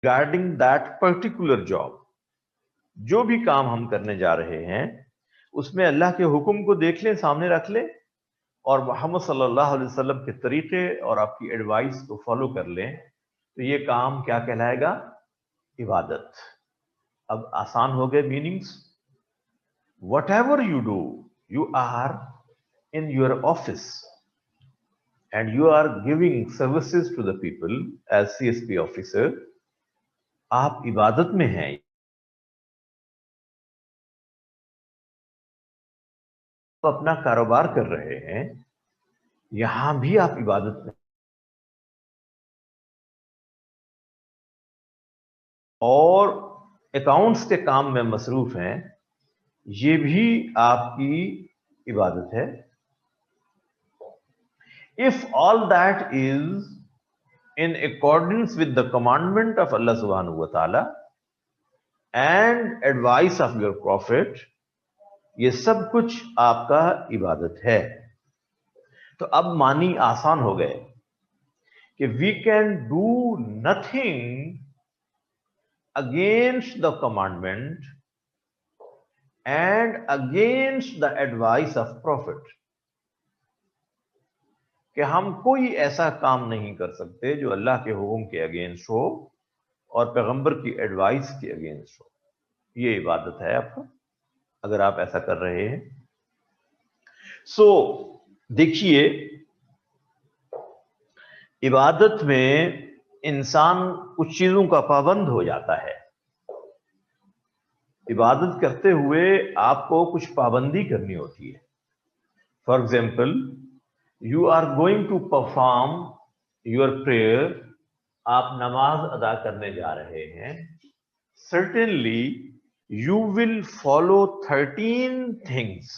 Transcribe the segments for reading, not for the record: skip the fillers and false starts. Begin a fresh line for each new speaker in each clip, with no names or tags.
regarding that particular job. جو بھی کام ہم کرنے جا رہے ہیں اس میں اللہ کے حکم کو دیکھ لیں، سامنے رکھ لیں، اور محمد صلی اللہ علیہ وسلم کے طریقے اور آپ کی ایڈوائس کو فالو کر لیں، تو یہ کام کیا کہلائے گا؟ عبادت۔ اب آسان ہو گئے meanings. Whatever you do, you are in your office and you are giving services to the people as CSP officer, آپ عبادت میں ہیں۔ اپنا کاروبار کر رہے ہیں، یہاں بھی آپ عبادت میں، اور اکاؤنٹس کے کام میں مصروف ہیں، یہ بھی آپ کی عبادت ہے۔ If all that is in accordance with the commandment of Allah subhanahu wa ta'ala and advice of your prophet، یہ سب کچھ آپ کا عبادت ہے۔ تو اب معنی آسان ہو گئے کہ we can do nothing against the commandment and against the advice of prophet، کہ ہم کوئی ایسا کام نہیں کر سکتے جو اللہ کے حکم کے اگینسٹ ہو اور پیغمبر کی ایڈوائس کے اگینسٹ ہو۔ یہ عبادت ہے آپ کا اگر آپ ایسا کر رہے ہیں۔ سو دیکھیے، عبادت میں انسان کچھ چیزوں کا پابند ہو جاتا ہے۔ عبادت کرتے ہوئے آپ کو کچھ پابندی کرنی ہوتی ہے۔ For example, you are going to perform your prayer, آپ نماز ادا کرنے جا رہے ہیں۔ Certainly you will follow 13 things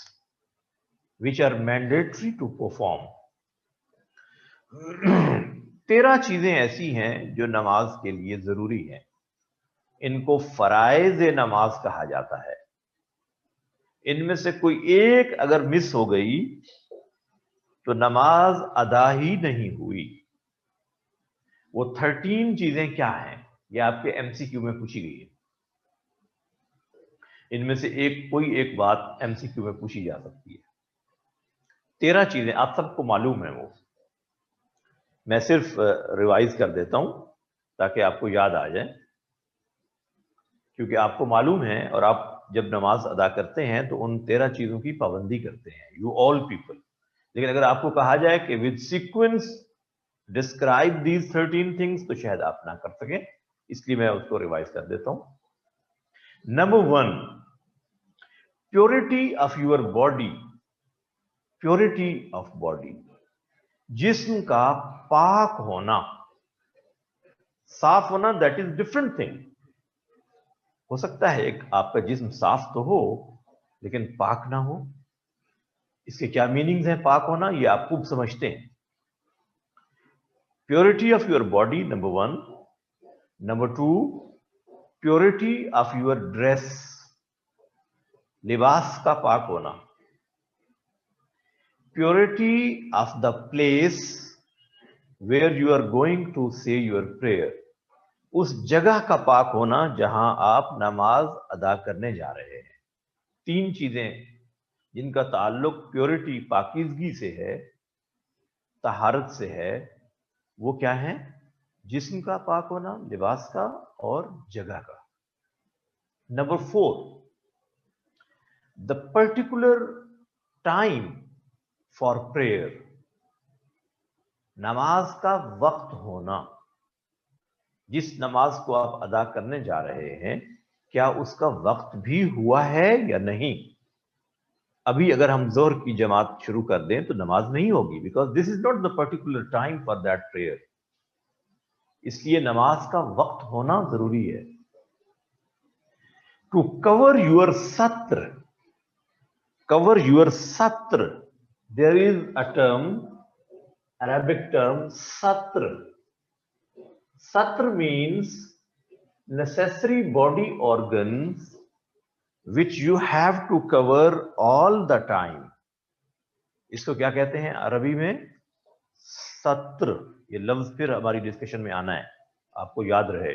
which are mandatory to perform۔ 13 چیزیں ایسی ہیں جو نماز کے لیے ضروری ہیں، ان کو فرائض نماز کہا جاتا ہے۔ ان میں سے کوئی ایک اگر مس ہو گئی تو نماز ادا ہی نہیں ہوئی۔ وہ 13 چیزیں کیا ہیں؟ یہ آپ کے MCQ میں پوچھی گئی ہے۔ ان میں سے کوئی ایک بات MCQ میں پوچھی جا سکتی ہے۔ 13 چیزیں آپ سب کو معلوم ہیں، وہ میں صرف ریوائز کر دیتا ہوں تاکہ آپ کو یاد آ جائے، کیونکہ آپ کو معلوم ہے اور آپ جب نماز ادا کرتے ہیں تو ان 13 چیزوں کی پابندی کرتے ہیں، یو آل پیپل۔ لیکن اگر آپ کو کہا جائے کہ with sequence describe these 13 things تو شاید آپ نہ کر سکیں، اس لیے میں اس کو ریوائز کر دیتا ہوں۔ Number 1، purity of your body. Purity of body, جسم کا پاک ہونا، صاف ہونا، دیٹ از ڈفرنٹ تھنگ۔ ہو سکتا ہے ایک آپ کا جسم صاف تو ہو لیکن پاک نہ ہو۔ اس کے کیا میننگز ہیں پاک ہونا، یہ آپ خوب سمجھتے ہیں۔ Purity of your body, number 1۔ Number 2، purity of your dress, لباس کا پاک ہونا۔ Purity of the place where you are going to say your prayer, اس جگہ کا پاک ہونا جہاں آپ نماز ادا کرنے جا رہے ہیں۔ 3 چیزیں جن کا تعلق پیورٹی، پاکیزگی سے ہے، طہارت سے ہے، وہ کیا ہیں؟ جسم کا پاک ہونا، لباس کا اور جگہ کا۔ Number 4، the particular time for prayer, نماز کا وقت ہونا۔ جس نماز کو آپ ادا کرنے جا رہے ہیں کیا اس کا وقت بھی ہوا ہے یا نہیں؟ ابھی اگر ہم ظہر کی جماعت شروع کر دیں تو نماز نہیں ہوگی، because this is not the particular time for that prayer. اس لیے نماز کا وقت ہونا ضروری ہے۔ ٹو کور یور ستر، کور یور ستر، دیر از اے ٹرم، عربک ٹرم ستر۔ Satr means necessary body organs which you have to cover all the time۔ اس کو کیا کہتے ہیں عربی میں؟ ستر۔ یہ لفظ پھر ہماری ڈسکشن میں آنا ہے، آپ کو یاد رہے۔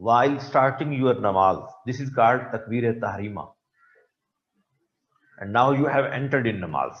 while starting your namaz. This is called takbir tahrima. And now you have entered in namaz.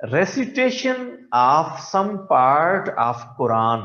Recitation of some part of Quran.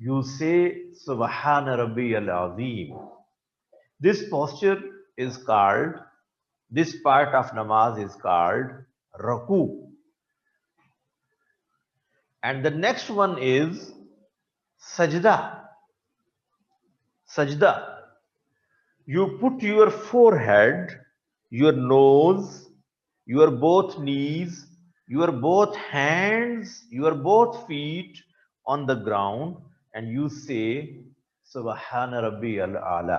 You say Subhana Rabbiyal Azim. This posture is called, this part of namaz is called Raku. And the next one is Sajda. Sajda. You put your forehead, your nose, your both knees, your both hands, your both feet on the ground and you say Subhana Rabbiyal A'la.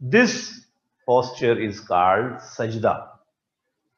This posture is called sajda.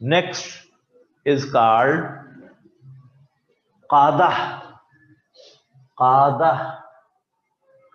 Next is called qadah. qadah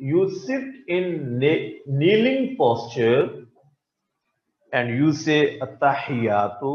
you sit in kneeling posture and you say attahiyatu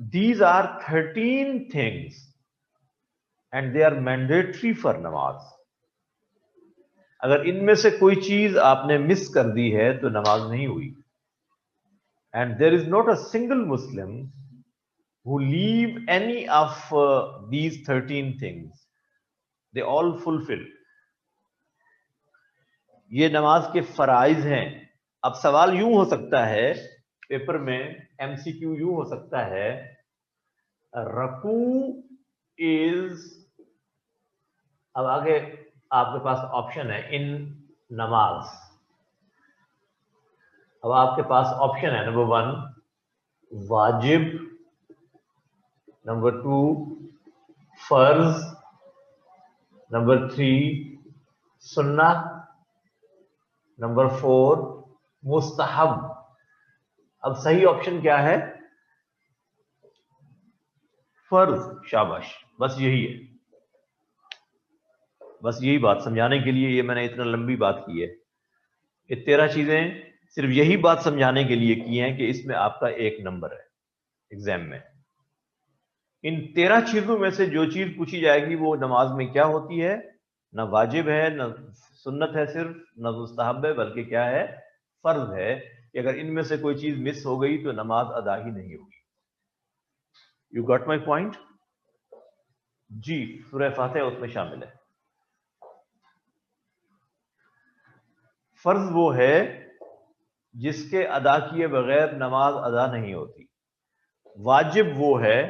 These are 13 things and they are mandatory for namaz. اگر ان میں سے کوئی چیز آپ نے مس کر دی ہے تو نماز نہیں ہوئی. And there is not a single Muslim who leave any of these 13 things. They all fulfill. یہ نماز کے فرائض ہیں. اب سوال یوں ہو سکتا ہے پیپر میں, ایم سی کیو یوں ہو سکتا ہے, رکوع از, اب آگے آپ کے پاس آپشن ہے ان نماز. اب آپ کے پاس آپشن ہے, نمبر 1 واجب, نمبر 2 فرض, نمبر 3 سنت, نمبر 4 مستحب. اب صحیح آپشن کیا ہے؟ فرض. شاباش, بس یہی ہے. بس یہی بات سمجھانے کے لیے یہ میں نے اتنا لمبی بات کی ہے کہ 13 چیزیں صرف یہی بات سمجھانے کے لیے کی ہیں کہ اس میں آپ کا 1 نمبر ہے ایگزام میں. ان 13 چیزوں میں سے جو چیز پوچھی جائے گی وہ نماز میں کیا ہوتی ہے, نہ واجب ہے, نہ سنت ہے صرف, نہ مستحب ہے, بلکہ کیا ہے, فرض ہے. کہ اگر ان میں سے کوئی چیز مس ہو گئی تو نماز ادا ہی نہیں ہوگی. You got my point? جی, سورہ فاتحہ اس میں شامل ہے. فرض وہ ہے جس کے ادا کیے بغیر نماز ادا نہیں ہوتی. واجب وہ ہے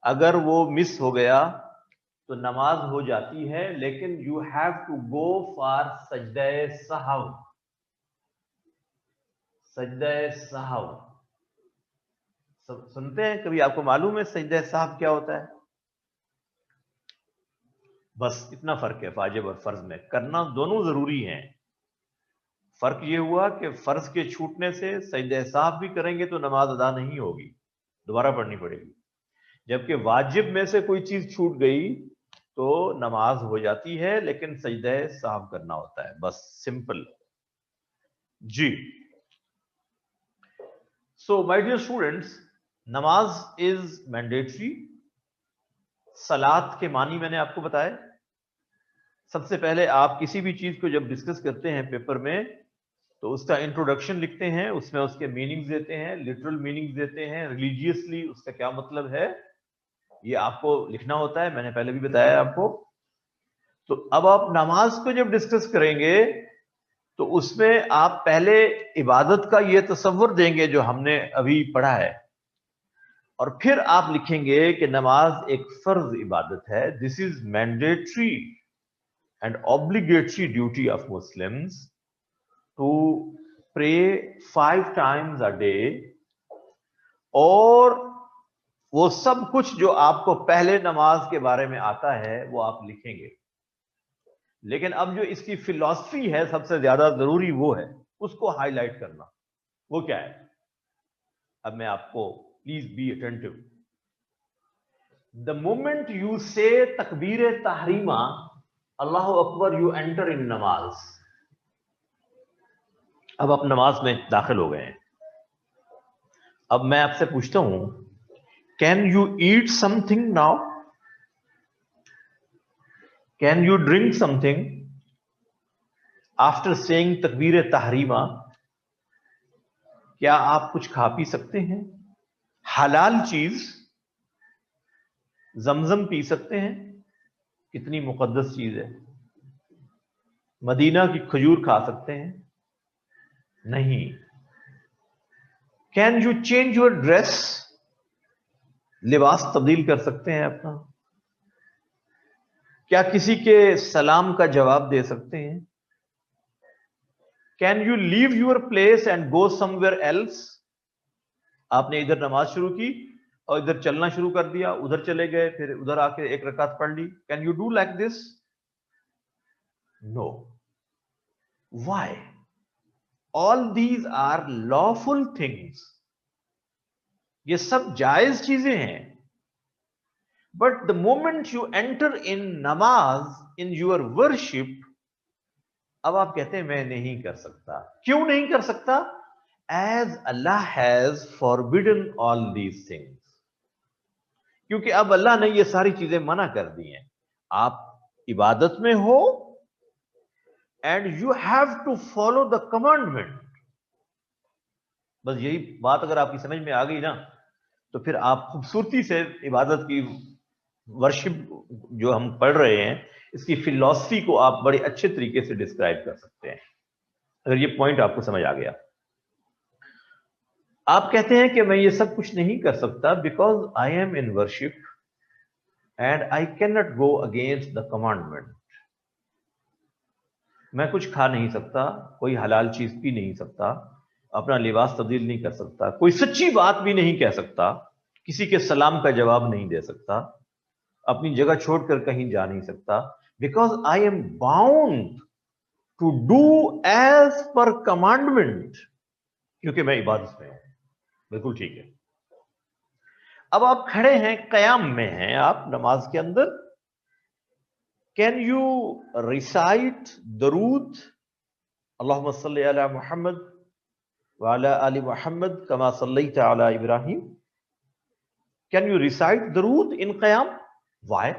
اگر وہ مس ہو گیا تو نماز ہو جاتی ہے, لیکن you have to go for sajda sahw. سجدہ سہو سنتے ہیں کبھی؟ آپ کو معلوم ہے سجدہ سہو کیا ہوتا ہے؟ بس اتنا فرق ہے واجب اور فرض میں. کرنا دونوں ضروری ہیں. فرق یہ ہوا کہ فرض کے چھوٹنے سے سجدہ سہو بھی کریں گے تو نماز ادا نہیں ہوگی, دوبارہ پڑھنی پڑے گی. جبکہ واجب میں سے کوئی چیز چھوٹ گئی تو نماز ہو جاتی ہے, لیکن سجدہ سہو کرنا ہوتا ہے. بس سمپل. جی, so my dear students, namaz is mandatory. صلاۃ کے معنی میں نے آپ کو بتایا. سب سے پہلے آپ کسی بھی چیز کو جب ڈسکس کرتے ہیں پیپر میں تو اس کا انٹروڈکشن لکھتے ہیں, اس میں اس کے میننگز دیتے ہیں, لٹرل میننگز دیتے ہیں, ریلیجیسلی اس کا کیا مطلب ہے, یہ آپ کو لکھنا ہوتا ہے. میں نے پہلے بھی بتایا آپ کو. تو اب آپ نماز کو جب ڈسکس کریں گے تو اس میں آپ پہلے عبادت کا یہ تصور دیں گے جو ہم نے ابھی پڑھا ہے, اور پھر آپ لکھیں گے کہ نماز ایک فرض عبادت ہے. This is mandatory and obligatory duty of Muslims to pray 5 times a day. اور وہ سب کچھ جو آپ کو پہلے نماز کے بارے میں آتا ہے وہ آپ لکھیں گے. لیکن اب جو اس کی فلسفی ہے سب سے زیادہ ضروری وہ ہے, اس کو ہائی لائٹ کرنا. وہ کیا ہے؟ اب میں آپ کو, please be attentive. The moment you say تکبیر تحریمہ, اللہ اکبر, یو انٹر ان نماز. اب آپ نماز میں داخل ہو گئے ہیں. اب میں آپ سے پوچھتا ہوں, can you eat something now? Can you drink something after seeing takbeer tahrima? کیا آپ کچھ کھا پی سکتے ہیں؟ حلال چیز, زمزم پی سکتے ہیں, کتنی مقدس چیز ہے. مدینہ کی کھجور کھا سکتے ہیں؟ نہیں. Can you change your dress? لباس تبدیل کر سکتے ہیں اپنا؟ کیا کسی کے سلام کا جواب دے سکتے ہیں؟ Can you leave your place and go somewhere else? آپ نے ادھر نماز شروع کی اور ادھر چلنا شروع کر دیا, ادھر چلے گئے, پھر ادھر آ کے 1 رکعت پڑھ لی. Can you do like this? No. Why? All these are lawful things. یہ سب جائز چیزیں ہیں. But the moment you enter in namaz, in your worship, اب آپ کہتے ہیں میں نہیں کر سکتا. کیوں نہیں کر سکتا؟ As Allah has forbidden all these things. کیونکہ اب اللہ نے یہ ساری چیزیں منع کر دی ہیں. آپ عبادت میں ہو and you have to follow the commandment. بس یہی بات اگر آپ کی سمجھ میں آ گئی نا تو پھر آپ خوبصورتی سے عبادت کی ورشپ جو ہم پڑھ رہے ہیں اس کی فلسفی کو آپ بڑے اچھے طریقے سے ڈسکرائب کر سکتے ہیں اگر یہ پوائنٹ آپ کو سمجھ آ گیا. آپ کہتے ہیں کہ میں یہ سب کچھ نہیں کر سکتا because I M in worship and I can not go against the commandment. میں کچھ کھا نہیں سکتا, کوئی حلال چیز پی نہیں سکتا, اپنا لباس تبدیل نہیں کر سکتا, کوئی سچی بات بھی نہیں کہہ سکتا, کسی کے سلام کا جواب نہیں دے سکتا, اپنی جگہ چھوڑ کر کہیں جا نہیں سکتا, because I am bound to do as per commandment, کیونکہ میں عبادت میں ہوں. بالکل ٹھیک ہے. اب آپ کھڑے ہیں, قیام میں ہیں آپ نماز کے اندر. کین یو ریسائٹ درود اللہم صلی علی محمد وعلی آل محمد کما صلیت علی ابراہیم؟ کین یو ریسائٹ درود ان قیام؟ وائی؟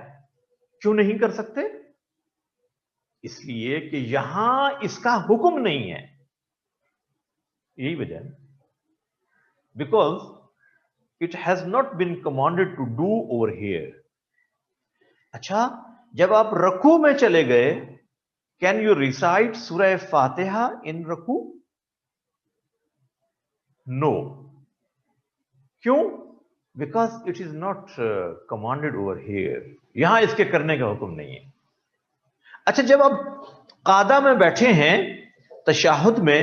کیوں نہیں کر سکتے؟ اس لیے کہ یہاں اس کا حکم نہیں ہے. یہی وجہ ہے. Because it has not been commanded to do over here. اچھا, جب آپ رکوع میں چلے گئے, کین یو ریسائٹ سورہ فاتحہ ان رکوع؟ نو. کیوں؟ Because it is not commanded over here. یہاں اس کے کرنے کا حکم نہیں ہے. اچھا, جب آپ قعدہ میں بیٹھے ہیں تشہد میں,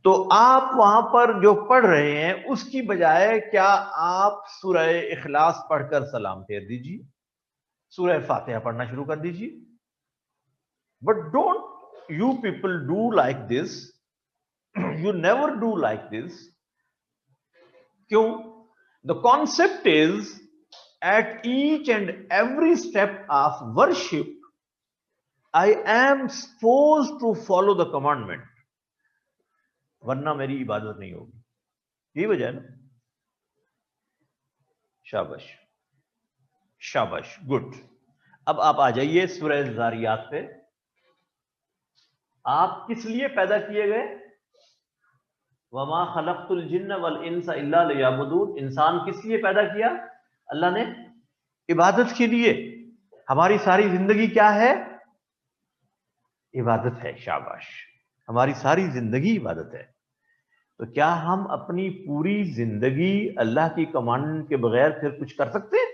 تو آپ وہاں پر جو پڑھ رہے ہیں اس کی بجائے کیا آپ سورہ اخلاص پڑھ کر سلام پھیر دیجیے, سورہ فاتحہ پڑھنا شروع کر دیجیے. But don't you people do like this. You never do like this. کیوں؟ The concept is at each and every step of worship I am supposed to follow the commandment, ورنہ میری عبادت نہیں ہوگی. یہی وجہ ہے نا. شاباش شاباش, گڈ. اب آپ آ جائیے سورہ ذاریات پہ. آپ کس لیے پیدا کیے گئے؟ وما خلقت الجن والانس الا لیعبدون. انسان کس لیے پیدا کیا اللہ نے؟ عبادت کے لیے. ہماری ساری زندگی کیا ہے؟ عبادت ہے. شاباش, ہماری ساری زندگی عبادت ہے. تو کیا ہم اپنی پوری زندگی اللہ کی کمانڈ کے بغیر پھر کچھ کر سکتے ہیں؟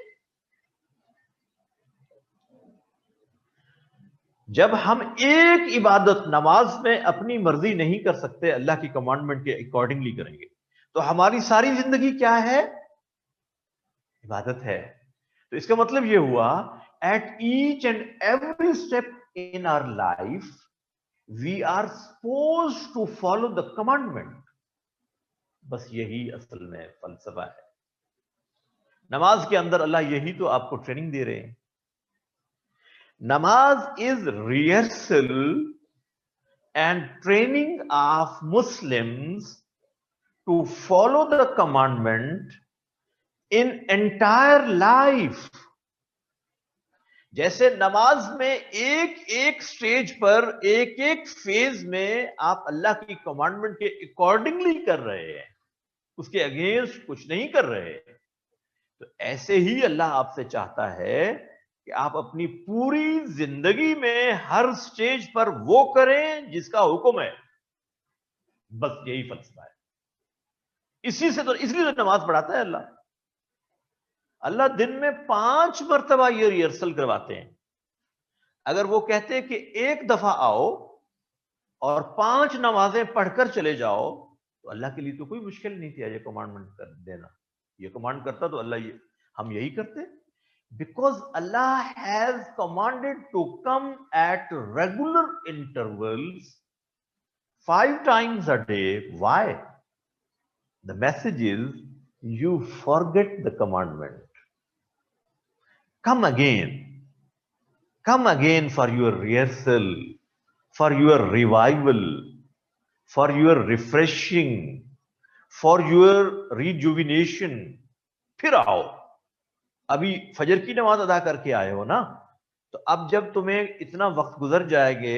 جب ہم ایک عبادت نماز میں اپنی مرضی نہیں کر سکتے, اللہ کی کمانڈمنٹ کے اکارڈنگلی کریں گے, تو ہماری ساری زندگی کیا ہے؟ عبادت ہے. تو اس کا مطلب یہ ہوا at each and every step in our life we are supposed to follow the commandment. بس یہی اصل میں فلسفہ ہے. نماز کے اندر اللہ یہی تو آپ کو ٹریننگ دے رہے ہیں. نماز is rehearsal and training of Muslims to follow the commandment in entire life. جیسے نماز میں ایک ایک سٹیج پر ایک ایک فیز میں آپ اللہ کی کمانڈمنٹ کے اکارڈنگلی کر رہے ہیں, اس کے اگینسٹ کچھ نہیں کر رہے, تو ایسے ہی اللہ آپ سے چاہتا ہے کہ آپ اپنی پوری زندگی میں ہر سٹیج پر وہ کریں جس کا حکم ہے. بس یہی فلسفہ ہے. اس لیے تو نماز پڑھاتا ہے اللہ. اللہ دن میں 5 مرتبہ یہ ریہرسل کرواتے ہیں. اگر وہ کہتے کہ ایک دفعہ آؤ اور 5 نمازیں پڑھ کر چلے جاؤ, تو اللہ کے لیے تو کوئی مشکل نہیں تھی یہ کمانڈمنٹ کر دینا. یہ کمانڈ کرتا تو اللہ ہم یہی کرتے. Because Allah has commanded to come at regular intervals 5 times a day. Why? The message is you forget the commandment. Come again. Come again for your rehearsal, for your revival, for your refreshing, for your rejuvenation. پھر آؤ. ابھی فجر کی نماز ادا کر کے آئے ہو نا, تو اب جب تمہیں اتنا وقت گزر جائے گے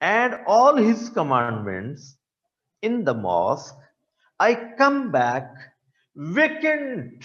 and all his commandments in the mosque. I come back vacant,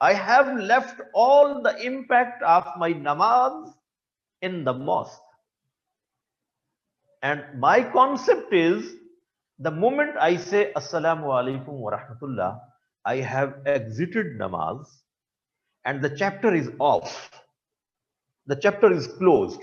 I have left all the impact of my namaz in the mosque. And my concept is, the moment I say Assalamu alaikum wa rahmatullah, I have exited namaz and the chapter is off. The chapter is closed.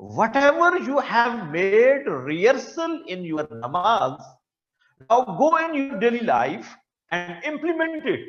Whatever you have made rehearsal in your namaz, now go in your daily life and implement it.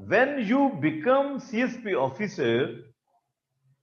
When you become CSP officer,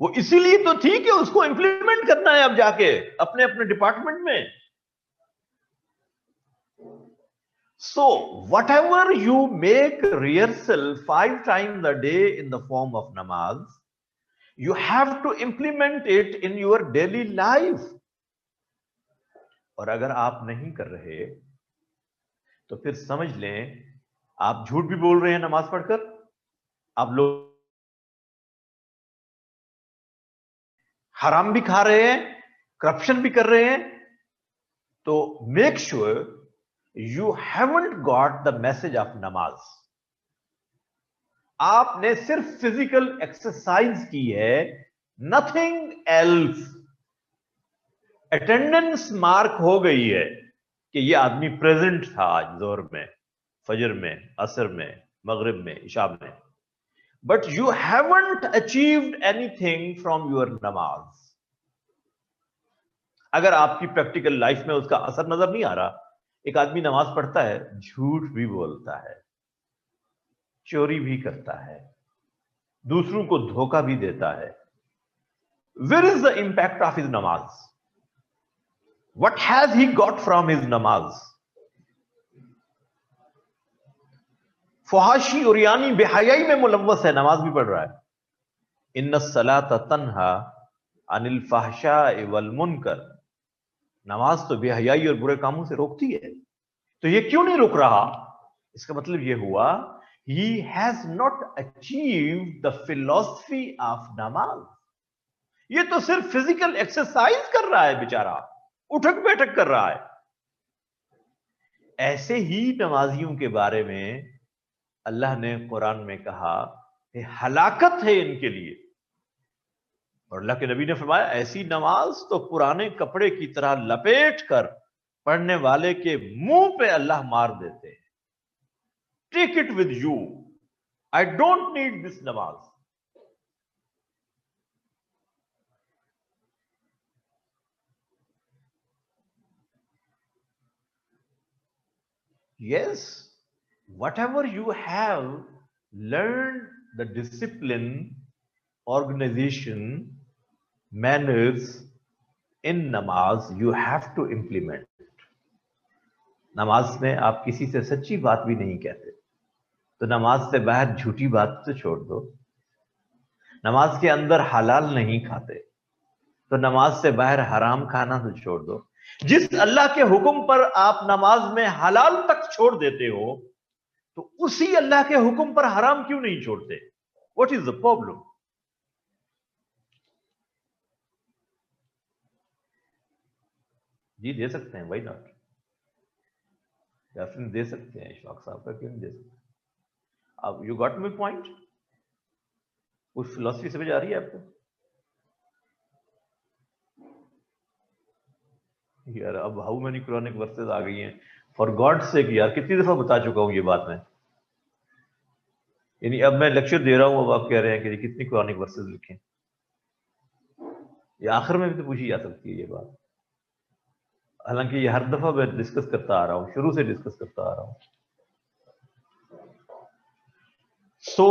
وہ اسی لیے تو تھی کہ اس کو implement کرنا ہے اب جا کے اپنے اپنے ڈپارٹمنٹ میں. So whatever you make rehearsal 5 times a day in the form of namaz, you have to implement it in your daily life. اور اگر آپ نہیں کر رہے تو پھر سمجھ لیں آپ جھوٹ بھی بول رہے ہیں نماز پڑھ کر, آپ لوگ حرام بھی کھا رہے ہیں, کرپشن بھی کر رہے ہیں. تو make sure you haven't got the message of نماز. آپ نے صرف فزیکل ایکسرسائز کی ہے, نتھنگ ایلس. اٹینڈنس مارک ہو گئی ہے کہ یہ آدمی پریزنٹ تھا آج ظہر میں, فجر میں, عصر میں, مغرب میں, عشاء میں. But you haven't achieved any thing from your نماز. اگر آپ کی پریکٹیکل لائف میں اس کا اثر نظر نہیں آ رہا, ایک آدمی نماز پڑھتا ہے, جھوٹ بھی بولتا ہے, چوری بھی کرتا ہے, دوسروں کو دھوکہ بھی دیتا ہے. Where is the impact of his namaz? What has he got from his namaz? فحاشی اوریانی بے حیائی میں ملوث ہے, نماز بھی پڑھ رہا ہے. ان الصلاۃ تنہا عن الفحشاء والمنکر. نماز تو بے حیائی اور برے کاموں سے روکتی ہے. تو یہ کیوں نہیں رک رہا؟ اس کا مطلب یہ ہوا he has not achieved the philosophy of نماز. یہ تو صرف فزیکل ایکسرسائز کر رہا ہے بیچارہ, اٹھک بیٹھک کر رہا ہے. ایسے ہی نمازیوں کے بارے میں اللہ نے قرآن میں کہا کہ ہلاکت ہے ان کے لیے. اور اللہ کے نبی نے فرمایا ایسی نماز تو پرانے کپڑے کی طرح لپیٹ کر پڑھنے والے کے منہ پہ اللہ مار دیتے ہیں. Take it with you, I don't need this نماز. Yes, whatever you have learned, the discipline, organization, manners in namaz, you have to implement. نماز میں آپ کسی سے سچی بات بھی نہیں کہتے تو نماز سے باہر جھوٹی بات تو چھوڑ دو. نماز کے اندر حلال نہیں کھاتے تو نماز سے باہر حرام کھانا تو چھوڑ دو. جس اللہ کے حکم پر آپ نماز میں حلال تک چھوڑ دیتے ہو تو اسی اللہ کے حکم پر حرام کیوں نہیں چھوڑتے؟ What is the problem? جی دے سکتے ہیں, وائی ناٹ, دے سکتے ہیں. اشفاق صاحب کا کیوں نہیں دے سکتے؟ اب یو گاٹ می پوائنٹ. کچھ فلسفی سمجھ آ رہی ہے آپ کو؟ یار اب ہاؤ مینی قرآنک ورسز آ گئی ہیں فار گاڈ سیک. یار کتنی دفعہ بتا چکا ہوں یہ بات میں. یعنی اب میں لیکچر دے رہا ہوں, اب آپ کہہ رہے ہیں کہ کتنی قرآنک ورسز لکھیں. یہ آخر میں بھی تو پوچھی جا سکتی ہے یہ بات, حالانکہ یہ ہر دفعہ میں ڈسکس کرتا آ رہا ہوں, شروع سے ڈسکس کرتا آ رہا ہوں. So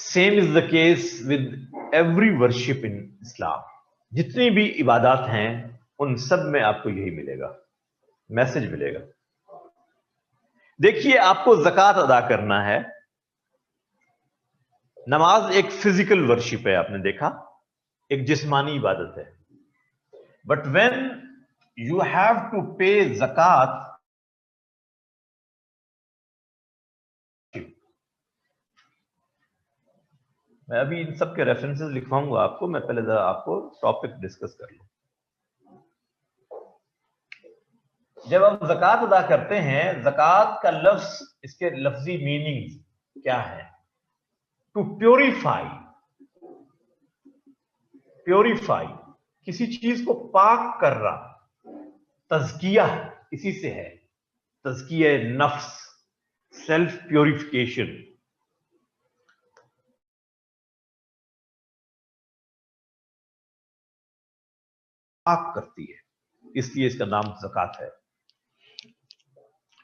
same is the case with every worship in Islam. جتنی بھی عبادات ہیں ان سب میں آپ کو یہی ملے گا, میسج ملے گا. دیکھیے آپ کو زکوٰۃ ادا کرنا ہے. نماز ایک فزیکل ورشپ ہے, آپ نے دیکھا, ایک جسمانی عبادت ہے. But when you have to pay zakat, میں ابھی ان سب کے ریفرنسز لکھواؤں گا آپ کو, میں پہلے ذرا آپ کو ٹاپک ڈسکس کر لوں. جب آپ زکوٰۃ ادا کرتے ہیں, زکوٰۃ کا لفظ, اس کے لفظی میننگ کیا ہے؟ To purify. پیوریفائی کسی چیز کو پاک کر رہا. تزکیہ اسی سے ہے, تزکیہ نفس, سیلف پیوریفیکیشن. پاک کرتی ہے, اس لیے اس کا نام زکوٰۃ ہے.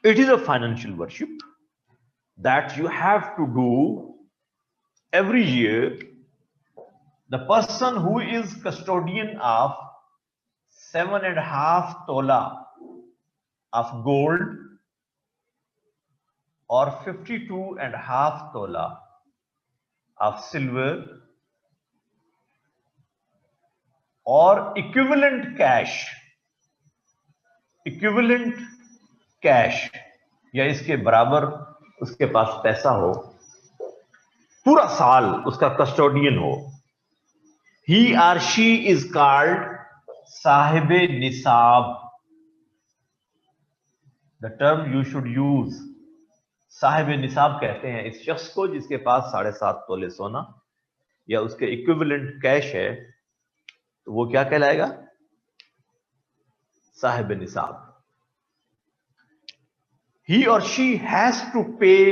It is a financial worship that you have to do every year The person who is custodian of 7.5 tola of gold or 52.5 tola of silver or equivalent cash یا اس کے برابر اس کے پاس پیسہ ہو, پورا سال اس کا custodian who, he or she is called صاحب نصاب. The term you should use, صاحب نصاب کہتے ہیں اس شخص کو جس کے پاس 7.5 تولے سونا یا اس کے ایکویولنٹ کیش ہے, تو وہ کیا کہلائے گا؟ صاحب نصاب. He or she has to pay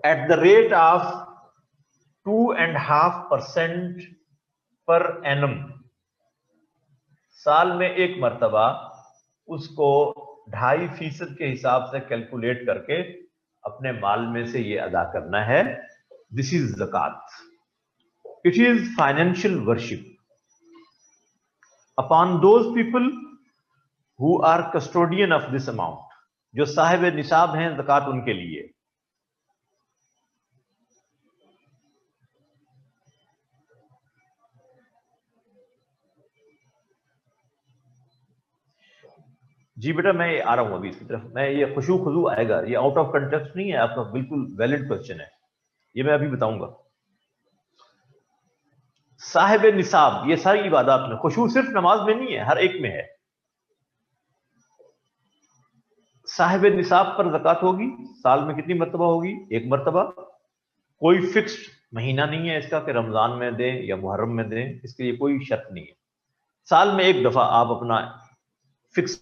at the rate of 2.5% per annum. سال میں ایک مرتبہ اس کو 2.5% کے حساب سے کیلکولیٹ کر کے اپنے مال میں سے یہ ادا کرنا ہے. This is zakat. It is financial worship upon those people who are custodian of this amount. جو صاحب نصاب ہیں زکات ان کے لیے. جی بیٹا میں آ رہا ہوں ابھی اس کی طرف. میں یہ خشوع خضوع آئے گا, یہ آؤٹ آف کنٹیکسٹ نہیں ہے, آپ کا بالکل ویلڈ کوشچن ہے, یہ میں ابھی بتاؤں گا. صاحب نصاب یہ ساری عبادات میں, خشوع صرف نماز میں نہیں ہے, ہر ایک میں ہے. صاحب نصاب پر زکات ہوگی, سال میں کتنی مرتبہ ہوگی؟ ایک مرتبہ. کوئی فکسڈ مہینہ نہیں ہے اس کا کہ رمضان میں دیں یا محرم میں دیں, اس کے لیے کوئی شرط نہیں ہے. سال میں ایک دفعہ آپ اپنا فکس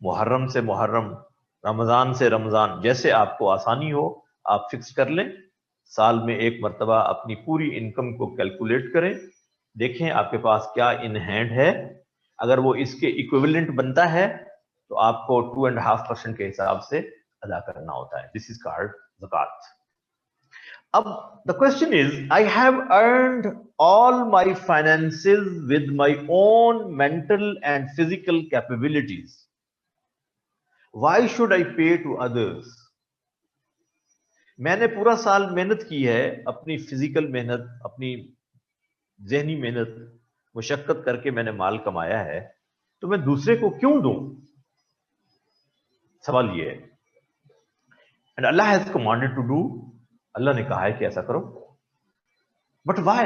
محرم سے محرم, رمضان سے رمضان, جیسے آپ کو آسانی ہو آپ فکس کر لیں. سال میں ایک مرتبہ اپنی پوری انکم کو کیلکولیٹ کریں, دیکھیں آپ کے پاس کیا ان ہینڈ ہے. اگر وہ اس کے ایکویولنٹ بنتا ہے تو آپ کو 2.5% کے حساب سے ادا کرنا ہوتا ہے. دس از کالڈ زکات. اب the question is, I have earned all my finances with my own mental and physical capabilities. Why should I pay to others? میں نے پورا سال محنت کی ہے, اپنی فزیکل محنت, اپنی ذہنی محنت, مشقت کر کے میں نے مال کمایا ہے, تو میں دوسرے کو کیوں دوں؟ سوال یہ ہے. And Allah has commanded to do, اللہ نے کہا ہے کہ ایسا کرو. But why?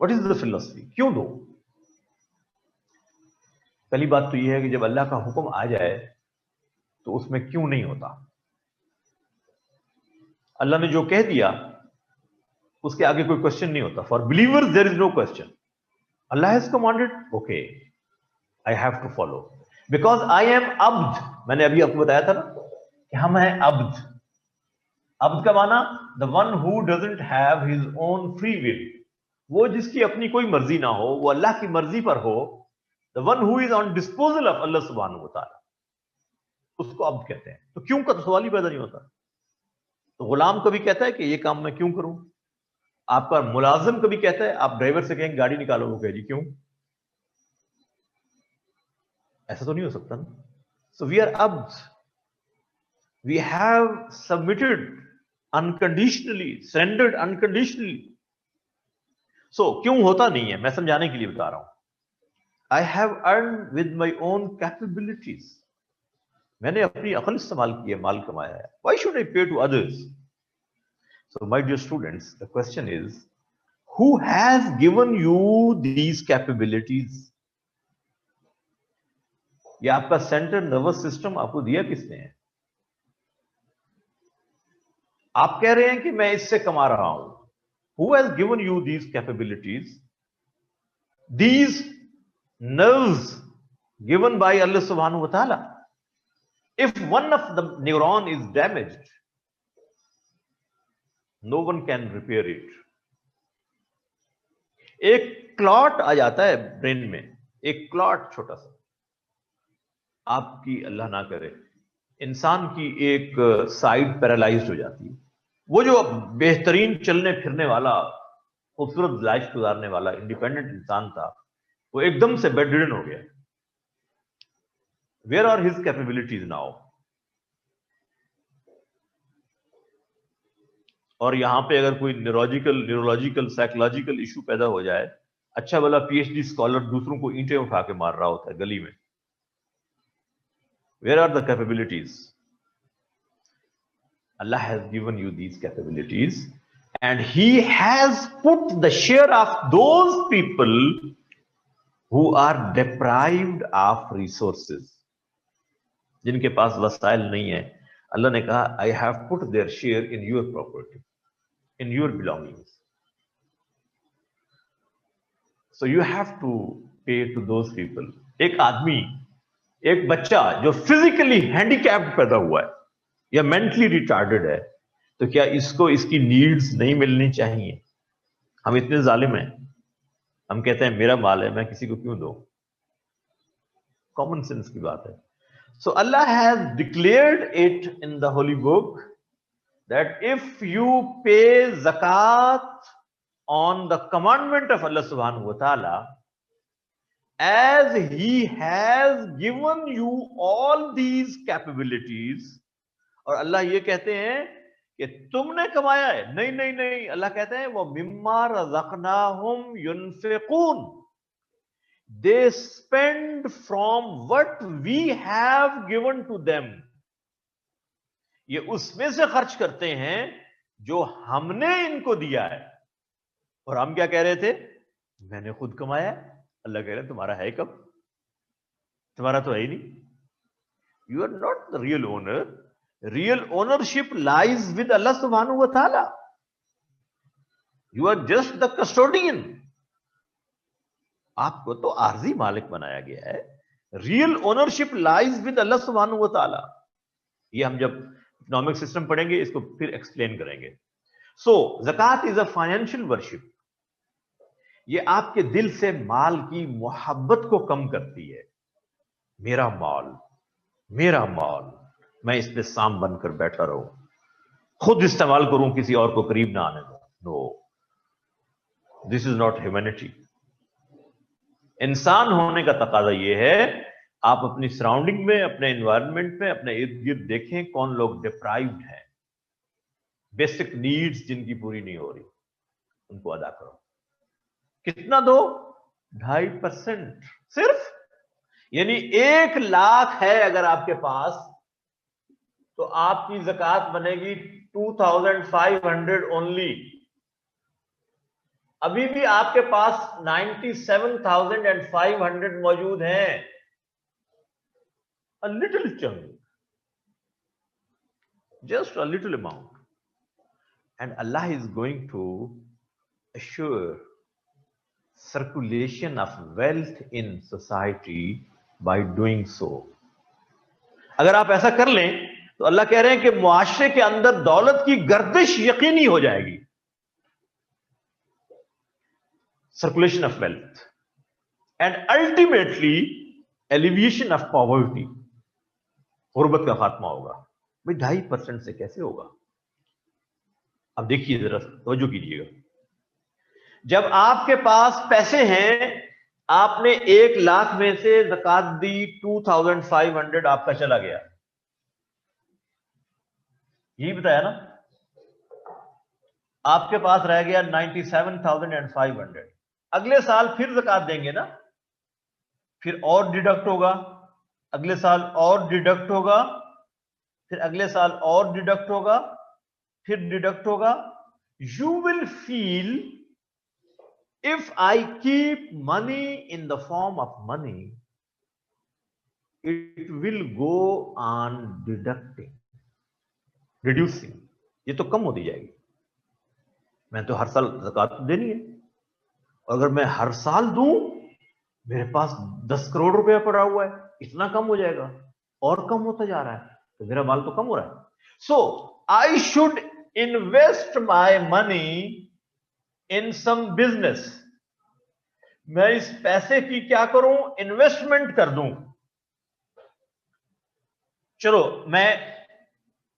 What is the philosophy? کیوں دو؟ پہلی بات تو یہ ہے کہ جب اللہ کا حکم آ جائے تو اس میں کیوں نہیں ہوتا. اللہ نے جو کہہ دیا اس کے آگے کوئی کوشچن نہیں ہوتا. For believers there is no question. Allah has commanded, okay I have to follow, because I am abd. میں نے ابھی آپ کو بتایا تھا نا کہ ہم ہیں عبد. عبد کا معنی the one who doesn't have his own free will, وہ جس کی اپنی کوئی مرضی نہ ہو, وہ اللہ کی مرضی پر ہو. the one who is on disposal of اللہ سبحانہ و تعالی, اس کو عبد کہتے ہیں. تو کیوں کا سوال ہی پیدا نہیں ہوتا. تو غلام کبھی کہتا ہے کہ یہ کام میں کیوں کروں؟ آپ کا ملازم کبھی کہتا ہے, آپ ڈرائیور سے کہیں گاڑی نکالو, وہ کہے جی کیوں؟ ایسا تو نہیں ہو سکتا نا. سو we are abd, we have submitted unconditionally, surrendered unconditionally. So کیوں ہوتا نہیں ہے میں سمجھانے کے لیے بتا رہا ہوں. I have earned with my own capabilities. میں نے اپنی عقل استعمال کی ہے, مال کمایا ہے. Why should I pay to others? So my dear students, the question is, who has given you these capabilities? یہ آپ کا سینٹرل نروس سسٹم آپ کو دیا کس نے ہے؟ آپ کہہ رہے ہیں کہ میں اس سے کما رہا ہوں. Who has given you these capabilities? These nerves given by Allah subhanahu wa ta'ala. If one of the neuron is damaged, no one can repair it. ایک کلاٹ آ جاتا ہے برین میں, ایک کلاٹ چھوٹا سا, آپ کی اللہ نہ کرے انسان کی ایک سائڈ پیرالائزڈ ہو جاتی ہے. وہ جو بہترین چلنے پھرنے والا خوبصورت لائف گزارنے والا انڈیپینڈنٹ انسان تھا وہ ایک دم سے بیڈ ریڈن ہو گیا. Where are his capabilities now? اور یہاں پہ اگر کوئی نیورولوجیکل سائیکولوجیکل ایشو پیدا ہو جائے, اچھا بلا پی ایچ ڈی اسکالر دوسروں کو اینٹیں اٹھا کے مار رہا ہوتا ہے گلی میں. Where are the capabilities? Allah has given you these capabilities and He has put the share of those people who are deprived of resources. جن کے پاس وسائل نہیں ہیں, اللہ نے کہا I have put their share in your property, in your belongings. So you have to pay to those people. ایک آدمی, ایک بچہ جو فزیکلی ہینڈی کیپڈ پیدا ہوا ہے یا مینٹلی ریٹارڈڈ ہے, تو کیا اس کو اس کی نیڈز نہیں ملنی چاہیے؟ ہم اتنے ظالم ہیں, ہم کہتے ہیں میرا مال ہے میں کسی کو کیوں دوں. کامن سینس کی بات ہے. So Allah has declared it in the holy book that if you pay zakat on the commandment of اللہ سبحانہ و تعالی, as He has given you all these capabilities. اور اللہ یہ کہتے ہیں کہ تم نے کمایا ہے, نہیں نہیں نہیں, اللہ کہتے ہیں وہ مما رزقناہم ينفقون, they spend from what we have given to them. یہ اس میں سے خرچ کرتے ہیں جو ہم نے ان کو دیا ہے. اور ہم کیا کہہ رہے تھے؟ میں نے خود کمایا ہے. اللہ کہہ رہے ہیں تمہارا ہے کب؟ تمہارا تو ہے ہی نہیں. You are not the real owner. Real ownership lies with Allah سبحانہ و تعالی. You are just the custodian. آپ کو تو عارضی مالک بنایا گیا ہے. Real ownership lies with Allah سبحانہ و تعالی. یہ ہم جب اکنامک سسٹم پڑھیں گے اس کو پھر ایکسپلین کریں گے. سو زکات از اے فائنینشیل ورشپ. یہ آپ کے دل سے مال کی محبت کو کم کرتی ہے. میرا مال, میرا مال, میں اس پہ سام بن کر بیٹھا رہوں, خود استعمال کروں, کسی اور کو قریب نہ آنے دوں. نو, دس از ناٹ ہیومینٹی. انسان ہونے کا تقاضا یہ ہے آپ اپنی سراؤنڈنگ میں, اپنے انوائرمنٹ میں, اپنے ارد گرد دیکھیں کون لوگ ڈپرائیوڈ ہیں. بیسک نیڈز جن کی پوری نہیں ہو رہی, ان کو ادا کرو. کتنا دو؟ 2.5% صرف. یعنی 1 لاکھ ہے اگر آپ کے پاس, تو آپ کی زکات بنے گی 2500 اونلی. ابھی بھی آپ کے پاس 97,500 موجود ہیں. A little chunk, just a little amount, and Allah is going to assure circulation of wealth in society by doing so. اگر آپ ایسا کر لیں تو اللہ کہہ رہے ہیں کہ معاشرے کے اندر دولت کی گردش یقینی ہو جائے گی. Circulation of wealth and ultimately alleviation of poverty. غربت کا خاتمہ ہوگا. بھائی 2.5% سے کیسے ہوگا؟ اب دیکھیے ذرا توجہ کیجیے گا. جب آپ کے پاس پیسے ہیں, آپ نے 1 لاکھ میں سے زکات دی, 2500 آپ کا چلا گیا. یہی بتایا نا. آپ کے پاس رہ گیا 97,500. اگلے سال پھر زکات دیں گے نا, پھر اور ڈیڈکٹ ہوگا, اگلے سال اور ڈیڈکٹ ہوگا, پھر اگلے سال اور ڈیڈکٹ ہوگا, پھر ڈیڈکٹ ہوگا. You will feel, if I keep money in the form of money, it will go on deducting, reducing. یہ تو کم ہوتی جائے گی. میں تو ہر سال زکات دینی ہے, اور اگر میں ہر سال دوں, میرے پاس 10 کروڑ روپیہ پڑا ہوا ہے, اتنا کم ہو جائے گا, اور کم ہوتا جا رہا ہے, تو میرا مال تو کم ہو رہا ہے. So I should invest my money in some business. میں اس پیسے کی کیا کروں؟ انویسٹمنٹ کر دوں. چلو میں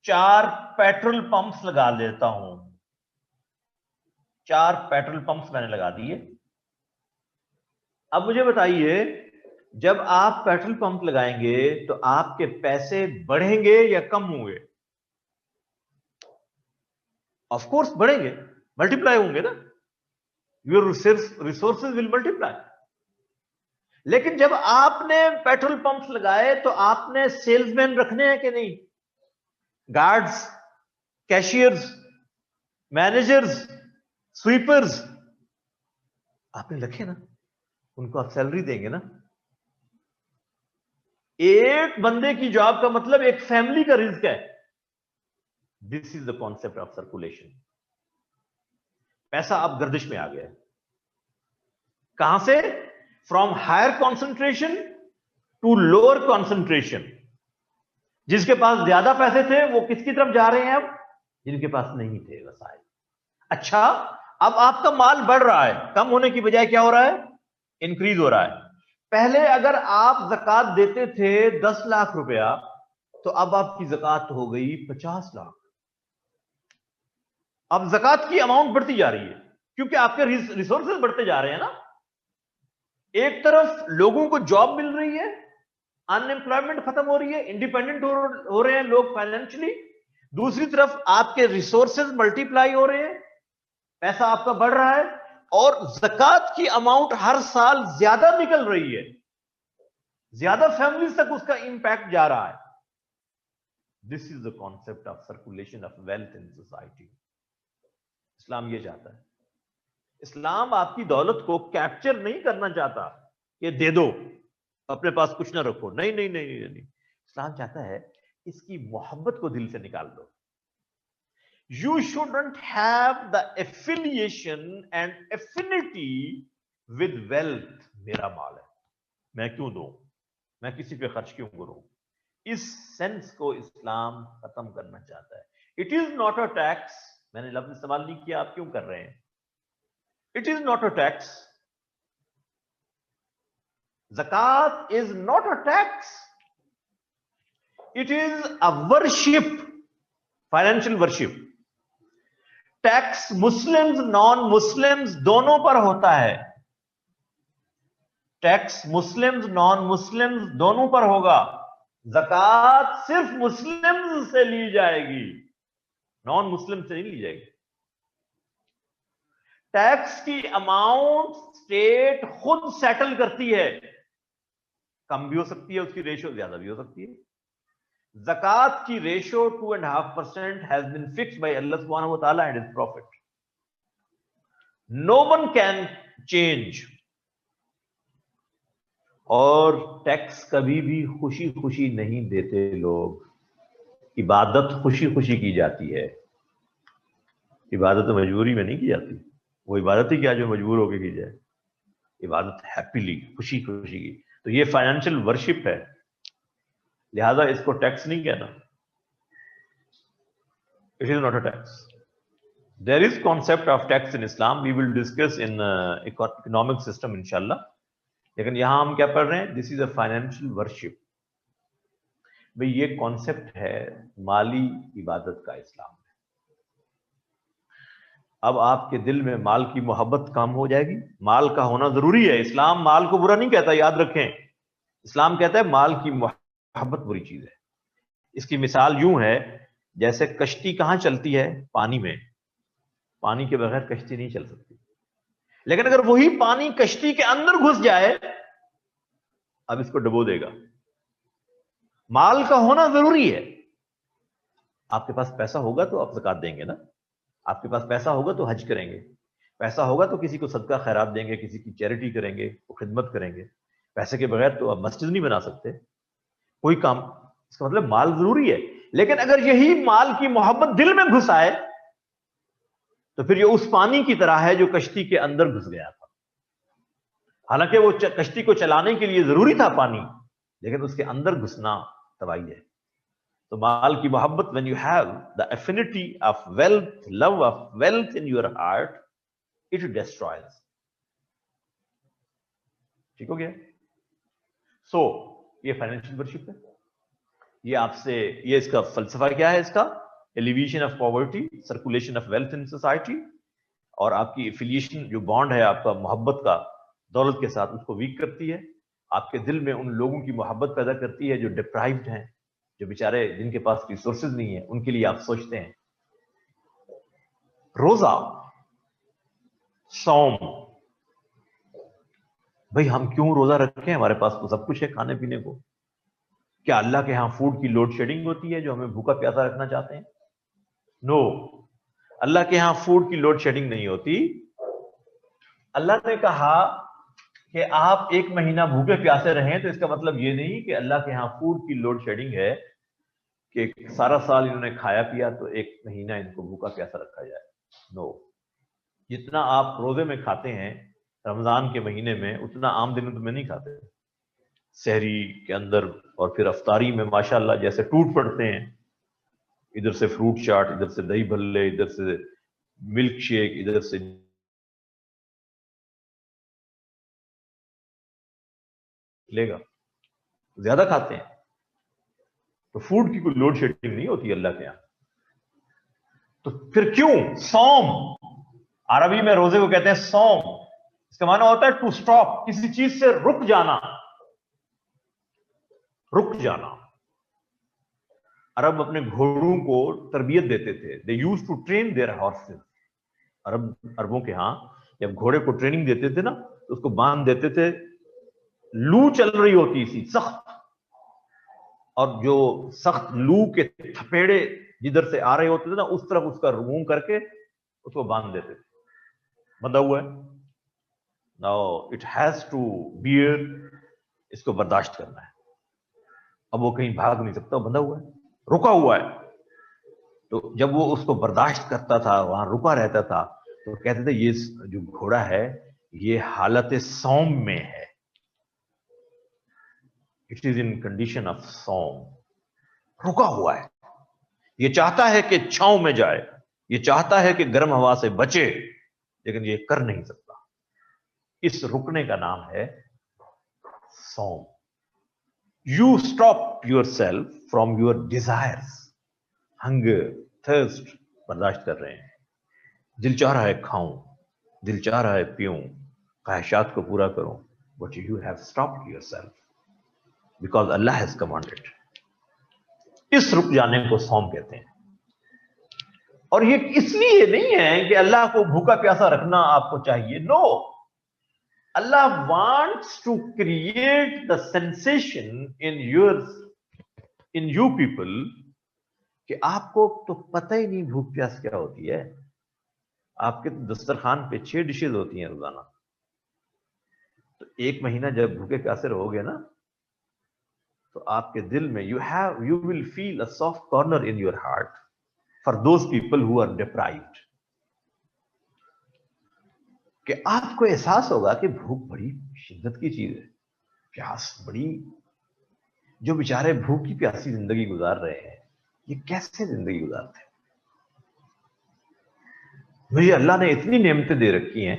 4 پیٹرول پمپس لگا لیتا ہوں. 4 پیٹرول پمپس میں نے لگا دیے. اب مجھے بتائیے جب آپ پیٹرول پمپ لگائیں گے تو آپ کے پیسے بڑھیں گے یا کم ہوں گے؟ آف کورس بڑھیں گے, ملٹیپلائی ہوں گے نا. Your resources will multiply. لیکن جب آپ نے پیٹرول پمپس لگائے تو آپ نے سیلز مین رکھنے ہیں کہ نہیں؟ گارڈز, کیشیئرز, مینیجرز, سویپرز آپ نے رکھے نا, ان کو آپ سیلری دیں گے نا. ایک بندے کی جاب کا مطلب ایک فیملی کا رزق ہے. This is the concept of circulation. پیسہ اب گردش میں آ گیا. کہاں سے؟ From higher concentration to lower concentration. جس کے پاس زیادہ پیسے تھے وہ کس کی طرف جا رہے ہیں اب؟ جن کے پاس نہیں تھے وسائل. اچھا اب آپ کا مال بڑھ رہا ہے, کم ہونے کی بجائے کیا ہو رہا ہے؟ انکریز ہو رہا ہے. پہلے اگر آپ زکات دیتے تھے 10 لاکھ روپیہ تو اب آپ کی زکات ہو گئی 50 لاکھ. اب زکات کی اماؤنٹ بڑھتی جا رہی ہے کیونکہ آپ کے ریسورسز بڑھتے جا رہے ہیں نا. ایک طرف لوگوں کو جاب مل رہی ہے, ان امپلائمنٹ ختم ہو رہی ہے, انڈیپینڈنٹ ہو رہے ہیں لوگ فائنینشلی. دوسری طرف آپ کے ریسورسز ملٹیپلائی ہو رہے ہیں, پیسہ آپ کا بڑھ رہا ہے, اور زکات کی اماؤنٹ ہر سال زیادہ نکل رہی ہے, زیادہ فیملیز تک اس کا امپیکٹ جا رہا ہے. This is the concept of circulation of wealth in society. اسلام یہ چاہتا ہے. اسلام آپ کی دولت کو کیپچر نہیں کرنا چاہتا کہ دے دو اپنے پاس کچھ نہ رکھو. نہیں نہیں نہیں نہیں, اسلام چاہتا ہے اس کی محبت کو دل سے نکال دو. You shouldn't have the affiliation and affinity with wealth. میرا مال ہے, میں کیوں دوں, میں کسی پہ خرچ کیوں کروں. اس سینس کو اسلام ختم کرنا چاہتا ہے. It is not a tax. میں نے لفظ استعمال نہیں کیا, آپ کیوں کر رہے ہیں. It is not a tax. Zakat is not a tax. It is a worship, financial worship. Tax Muslims non Muslims دونوں پر ہوتا ہے. ٹیکس مسلمز نان مسلمز دونوں پر ہوگا. زکات صرف مسلمز سے لی جائے گی, نان مسلم سے نہیں لی جائے گی. ٹیکس کی اماؤنٹ اسٹیٹ خود سیٹل کرتی ہے, کم بھی ہو سکتی ہے, اس کی ریشو زیادہ بھی ہو سکتی ہے. زکات کی ratio 2.5% has been fixed by Allah subhanahu wa ta'ala and his prophet. No one can change. اور ٹیکس کبھی بھی خوشی خوشی نہیں دیتے لوگ. عبادت خوشی خوشی کی جاتی ہے, عبادت مجبوری میں نہیں کی جاتی. وہ عبادت ہی کیا جو مجبور ہو کے کی جائے. عبادت ہیپیلی, خوشی خوشی کی. تو یہ فائنینشیل ورشپ ہے, لہذا اس کو ٹیکس نہیں کہنا. It is not a tax. There is concept of tax in Islam. We will discuss in economic system inshallah. لیکن یہاں ہم کیا پڑھ رہے ہیں؟ This is a financial worship. بھئی یہ کانسیپٹ ہے مالی عبادت کا اسلام میں. اب آپ کے دل میں مال کی محبت کم ہو جائے گی. مال کا ہونا ضروری ہے. اسلام مال کو برا نہیں کہتا, یاد رکھیں. اسلام کہتا ہے مال کی محبت بری چیز ہے. اس کی مثال یوں ہے جیسے کشتی کہاں چلتی ہے؟ پانی میں. پانی کے بغیر کشتی نہیں چل سکتی. لیکن اگر وہی پانی کشتی کے اندر گھس جائے اب اس کو ڈبو دے گا. مال کا ہونا ضروری ہے. آپ کے پاس پیسہ ہوگا تو آپ زکات دیں گے نا, آپ کے پاس پیسہ ہوگا تو حج کریں گے, پیسہ ہوگا تو کسی کو صدقہ خیرات دیں گے, کسی کی چیریٹی کریں گے, وہ خدمت کریں گے. پیسے کے بغیر تو آپ مسجد نہیں بنا سکتے, کوئی کام. اس کا مطلب مال ضروری ہے. لیکن اگر یہی مال کی محبت دل میں گھس آئے تو پھر یہ اس پانی کی طرح ہے جو کشتی کے اندر گھس گیا تھا. حالانکہ وہ کشتی کو چلانے کے لیے ضروری تھا پانی, لیکن اس کے اندر گھسنا تباہی ہے. تو مال کی محبت, when you have the affinity of wealth, love of wealth in your heart, it destroys. ٹھیک ہو گیا؟ سو یہ فائنینشیل ورشپ ہے. یہ آپ سے یہ اس کا فلسفہ کیا ہے؟ اس کا alleviation of poverty, circulation of wealth in society, اور آپ کی ایفیلیشن جو بانڈ ہے آپ کا محبت کا دولت کے ساتھ، اس کو ویک کرتی ہے. آپ کے دل میں ان لوگوں کی محبت پیدا کرتی ہے جو ڈپرائیوڈ ہیں، جو بیچارے جن کے پاس ریسورسز نہیں ہیں، ان کے لیے آپ سوچتے ہیں. روزہ، صوم، بھئی ہم کیوں روزہ رکھیں؟ ہمارے پاس تو سب کچھ ہے کھانے پینے کو. کیا اللہ کے ہاں فوڈ کی لوڈ شیڈنگ ہوتی ہے جو ہمیں بھوکا پیاسا رکھنا چاہتے ہیں؟ نو، اللہ کے ہاں فوڈ کی لوڈ شیڈنگ نہیں ہوتی. اللہ نے کہا کہ آپ ایک مہینہ بھوکے پیاسے رہیں تو اس کا مطلب یہ نہیں کہ اللہ کے ہاں فوڈ کی لوڈ شیڈنگ ہے کہ سارا سال انہوں نے کھایا پیا تو ایک مہینہ ان کو بھوکا پیاسا رکھا جائے. نو، جتنا آپ روزے میں کھاتے ہیں رمضان کے مہینے میں، اتنا عام دنوں میں نہیں کھاتے. سحری کے اندر اور پھر افطاری میں ماشاءاللہ جیسے ٹوٹ پڑتے ہیں، ادھر سے فروٹ چاٹ، ادھر سے دہی بھلے، ادھر سے ملک شیک، ادھر سے لے گا، زیادہ کھاتے ہیں. تو فوڈ کی کوئی لوڈ شیڈنگ نہیں ہوتی اللہ کے یہاں. تو پھر کیوں صوم؟ عربی میں روزے کو کہتے ہیں صوم. اس کا معنی ہوتا ہے ٹو سٹاپ، کسی چیز سے رک جانا. رک جانا. عرب اپنے گھوڑوں کو تربیت دیتے تھے. They use to train their horses. عربوں کے ہاں جب گھوڑے کو ٹریننگ دیتے تھے نا تو اس کو باندھ دیتے تھے. لو چل رہی ہوتی تھی سخت، اور جو سخت لو کے تھپیڑے جدھر سے آ رہے ہوتے تھے نا اس طرف اس کا منہ کر کے اس کو باندھ دیتے تھے. بندھا ہوا ہے. Now it has to bear, اس کو برداشت کرنا ہے. اب وہ کہیں بھاگ نہیں سکتا، بندھا ہوا ہے، رکا ہوا ہے. تو جب وہ اس کو برداشت کرتا تھا، وہاں رکا رہتا تھا، تو کہتے تھے یہ جو گھوڑا ہے یہ حالت صوم میں ہے. It is in condition of صوم. رکا ہوا ہے. یہ چاہتا ہے کہ چھاؤں میں جائے، یہ چاہتا ہے کہ گرم ہوا سے بچے، لیکن یہ کر نہیں سکتا. اس رکنے کا نام ہے صوم. You stop your self from your desires. Hunger, thirst برداشت کر رہے ہیں. دل چاہ رہا ہے کھاؤں، دل چاہ رہا ہے پیوں، خواہشات کو پورا کروں. But you have stopped your self because Allah has commanded. اس رک جانے کو صوم کہتے ہیں. اور یہ اس لیے نہیں ہے کہ اللہ کو بھوکا پیاسا رکھنا آپ کو چاہیے. نو، اللہ wants to create the sensation in you people کہ آپ کو تو پتہ ہی نہیں بھوک پیاس کیا ہوتی ہے. آپ کے دسترخوان پہ 6 ڈشز ہوتی ہیں روزانہ. تو ایک مہینہ جب بھوکے پیاسے رہو گے نا تو آپ کے دل میں you will feel a soft corner in your heart for those people who are deprived. کہ آپ کو احساس ہوگا کہ بھوک بڑی شدت کی چیز ہے، پیاس بڑی، جو بیچارے بھوکی پیاسی زندگی گزار رہے ہیں یہ کیسے زندگی گزارتے ہیں؟ مجھے اللہ نے اتنی نعمتیں دے رکھی ہیں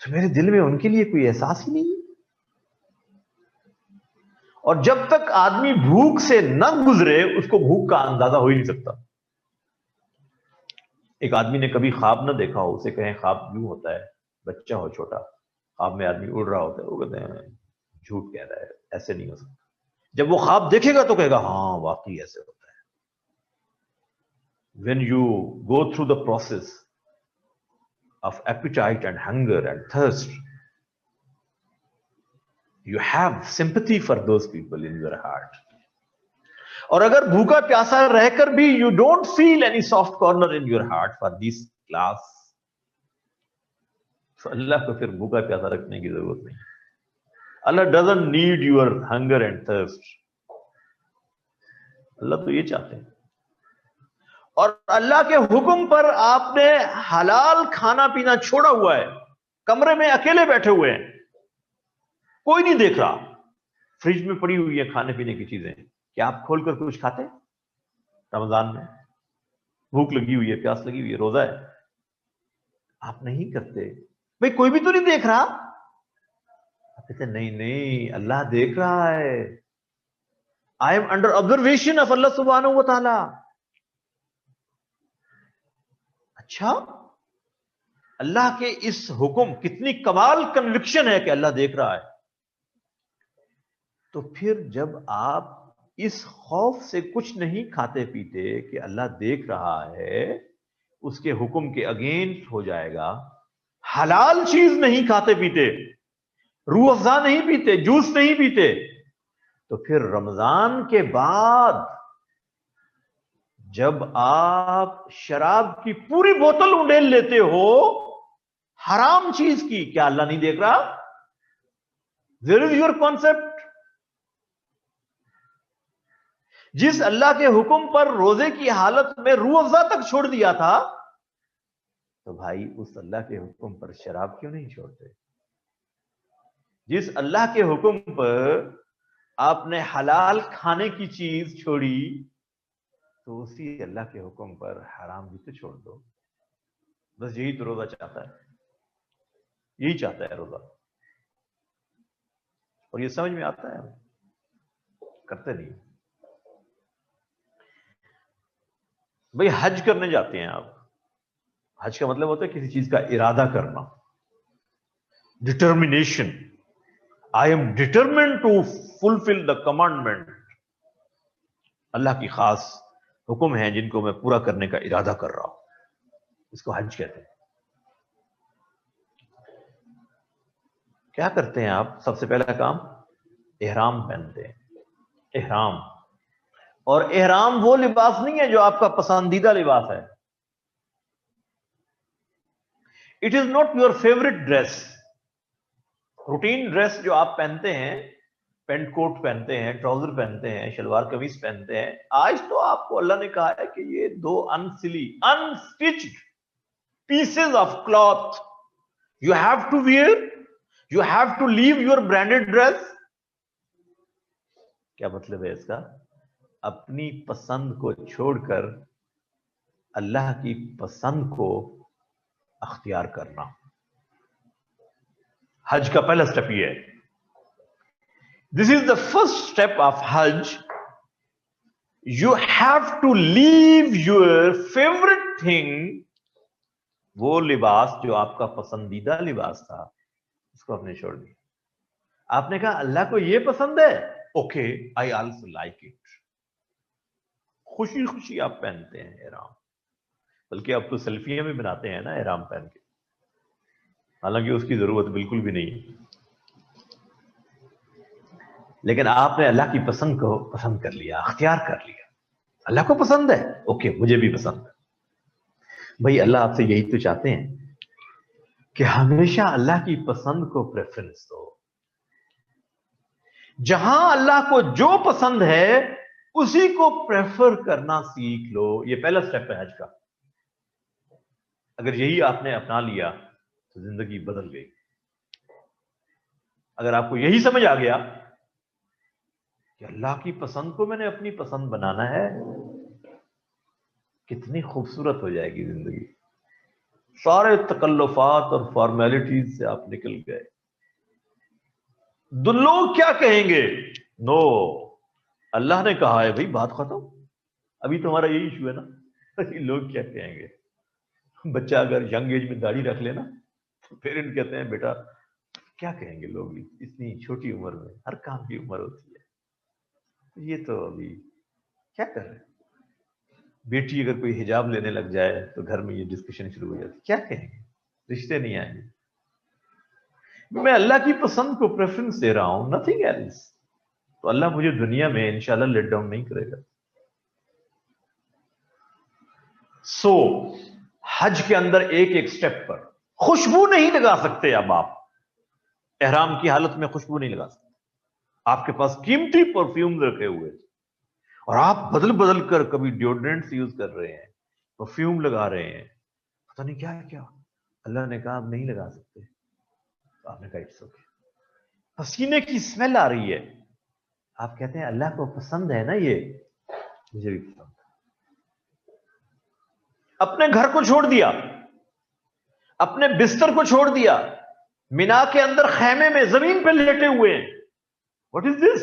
تو میرے دل میں ان کے لیے کوئی احساس ہی نہیں. اور جب تک آدمی بھوک سے نہ گزرے اس کو بھوک کا اندازہ ہو ہی نہیں سکتا. ایک آدمی نے کبھی خواب نہ دیکھا ہو، اسے کہیں خواب یوں ہوتا ہے، بچہ ہو چھوٹا، خواب میں آدمی اڑ رہا ہوتا ہے، وہ کہتے ہیں جھوٹ کہہ رہا ہے، ایسے نہیں ہو سکتا. جب وہ خواب دیکھے گا تو کہے گا ہاں واقعی ایسے ہوتا ہے. when you go through the process of appetite and hunger and thirst, you have sympathy for those people in your heart. اور اگر بھوکا پیاسا رہ کر بھی you don't feel any soft corner in your heart for this class, تو اللہ کو پھر بھوکا پیاسا رکھنے کی ضرورت نہیں. اللہ doesn't need your hunger and thirst. اللہ تو یہ چاہتے ہیں. اور اللہ کے حکم پر آپ نے حلال کھانا پینا چھوڑا ہوا ہے، کمرے میں اکیلے بیٹھے ہوئے ہیں، کوئی نہیں دیکھ رہا، فریج میں پڑی ہوئی ہے کھانے پینے کی چیزیں، کیا آپ کھول کر کچھ کھاتے؟ رمضان میں بھوک لگی ہوئی ہے، پیاس لگی ہوئی ہے، روزہ ہے، آپ نہیں کرتے. بھئی کوئی بھی تو نہیں دیکھ رہا. آپ کہتے نہیں اللہ دیکھ رہا ہے. I am under observation of Allah subhanahu wa ta'ala. اچھا، اللہ کے اس حکم کتنی کمال کنوکشن ہے کہ اللہ دیکھ رہا ہے. تو پھر جب آپ اس خوف سے کچھ نہیں کھاتے پیتے کہ اللہ دیکھ رہا ہے، اس کے حکم کے اگینسٹ ہو جائے گا، حلال چیز نہیں کھاتے پیتے، روح افزا نہیں پیتے، جوس نہیں پیتے، تو پھر رمضان کے بعد جب آپ شراب کی پوری بوتل انڈیل لیتے ہو حرام چیز کی، کیا اللہ نہیں دیکھ رہا؟ Where is your concept? جس اللہ کے حکم پر روزے کی حالت میں روح افزا تک چھوڑ دیا تھا، تو بھائی اس اللہ کے حکم پر شراب کیوں نہیں چھوڑتے؟ جس اللہ کے حکم پر آپ نے حلال کھانے کی چیز چھوڑی، تو اسی اللہ کے حکم پر حرام بھی تو چھوڑ دو. بس یہی تو روزہ چاہتا ہے، یہی چاہتا ہے روزہ. اور یہ سمجھ میں آتا ہے، کرتے نہیں. بھئی حج کرنے جاتے ہیں آپ، حج کا مطلب ہوتا ہے کسی چیز کا ارادہ کرنا، determination. I am determined to fulfil the commandment. اللہ کی خاص حکم ہیں جن کو میں پورا کرنے کا ارادہ کر رہا ہوں، اس کو حج کہتے ہیں. کیا کرتے ہیں آپ؟ سب سے پہلا کام احرام پہنتے ہیں. احرام، اور احرام وہ لباس نہیں ہے جو آپ کا پسندیدہ لباس ہے. It is not your favourite dress. Routine dress جو آپ پہنتے ہیں، پینٹ کوٹ پہنتے ہیں، ٹراؤزر پہنتے ہیں، شلوار قمیص پہنتے ہیں، آج تو آپ کو اللہ نے کہا ہے کہ یہ 2 انسلی unstitched pieces of cloth you have to wear, you have to leave your branded dress. کیا مطلب ہے اس کا؟ اپنی پسند کو چھوڑ کر اللہ کی پسند کو اختیار کرنا. حج کا پہلا سٹیپ یہ ہے. This is the first step of Hajj. You have to leave your favorite thing. وہ لباس جو آپ کا پسندیدہ لباس تھا، اس کو آپ نے چھوڑ دیا. آپ نے کہا اللہ کو یہ پسند ہے، okay I also like it. خوشی خوشی آپ پہنتے ہیں احرام. بلکہ اب تو سیلفیاں بھی بناتے ہیں نا احرام پہن کے، حالانکہ اس کی ضرورت بالکل بھی نہیں. لیکن آپ نے اللہ کی پسند کو پسند کر لیا، اختیار کر لیا. اللہ کو پسند ہے، اوکے مجھے بھی پسند ہے. بھائی اللہ آپ سے یہی تو چاہتے ہیں کہ ہمیشہ اللہ کی پسند کو پریفرنس دو. جہاں اللہ کو جو پسند ہے اسی کو پریفر کرنا سیکھ لو. یہ پہلا سٹیپ ہے حج کا. اگر یہی آپ نے اپنا لیا تو زندگی بدل گئی. اگر آپ کو یہی سمجھ آ گیا کہ اللہ کی پسند کو میں نے اپنی پسند بنانا ہے، کتنی خوبصورت ہو جائے گی زندگی. سارے تکلفات اور فارمیلٹیز سے آپ نکل گئے. لوگ کیا کہیں گے؟ نو، اللہ نے کہا ہے بھائی، بات ختم. ابھی تمہارا یہی ایشو ہے نا، لوگ کیا کہیں گے. بچہ اگر ینگ ایج میں داڑھی رکھ لینا تو پیرنٹ کہتے ہیں بیٹا کیا کہیں گے لوگ، اتنی چھوٹی عمر میں ہر کام کی عمر ہوتی ہے، یہ تو ابھی کیا کر رہے ہیں. بیٹی اگر کوئی حجاب لینے لگ جائے تو گھر میں یہ ڈسکشن شروع ہو جاتی، کیا کہیں گے، رشتے نہیں آئیں گے. میں اللہ کی پسند کو پریفرنس دے رہا ہوں، نتھنگ ایلس. تو اللہ مجھے دنیا میں انشاءاللہ لیٹ ڈاؤن نہیں کرے گا. سو حج کے اندر ایک ایک سٹیپ پر خوشبو نہیں لگا سکتے. اب آپ احرام کی حالت میں خوشبو نہیں لگا سکتے. آپ کے پاس قیمتی پرفیوم رکھے ہوئے اور آپ بدل بدل کر کبھی ڈیوڈرنٹس یوز کر رہے ہیں، پرفیوم لگا رہے ہیں، پتہ نہیں کیا کیا. اللہ نے کہا آپ نہیں لگا سکتے. آپ نے کہا اٹس اوکے. پسینے کی اسمیل آ رہی ہے، آپ کہتے ہیں اللہ کو پسند ہے نا یہ، مجھے بھی پسند ہے. اپنے گھر کو چھوڑ دیا، اپنے بستر کو چھوڑ دیا، مینا کے اندر خیمے میں زمین پہ لیٹے ہوئے ہیں. What is this?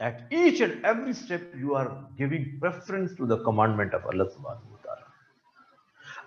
At each and every step you are giving preference to the commandment of Allah subhanahu wa ta'ala.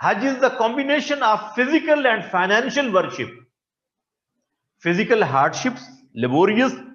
Hajj is the combination of physical and financial worship. Physical hardships, laborious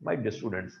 My dear students,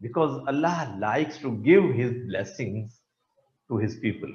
because Allah likes to give his blessings to his people.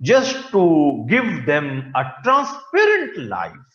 just to give them a transparent life,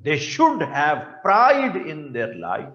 They should have pride in their life.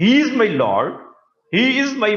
He is my Lord, He is my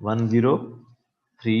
103,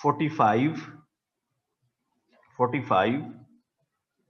45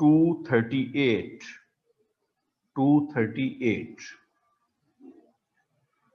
238,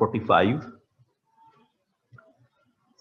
45,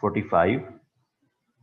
45,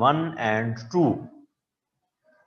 1 and 2,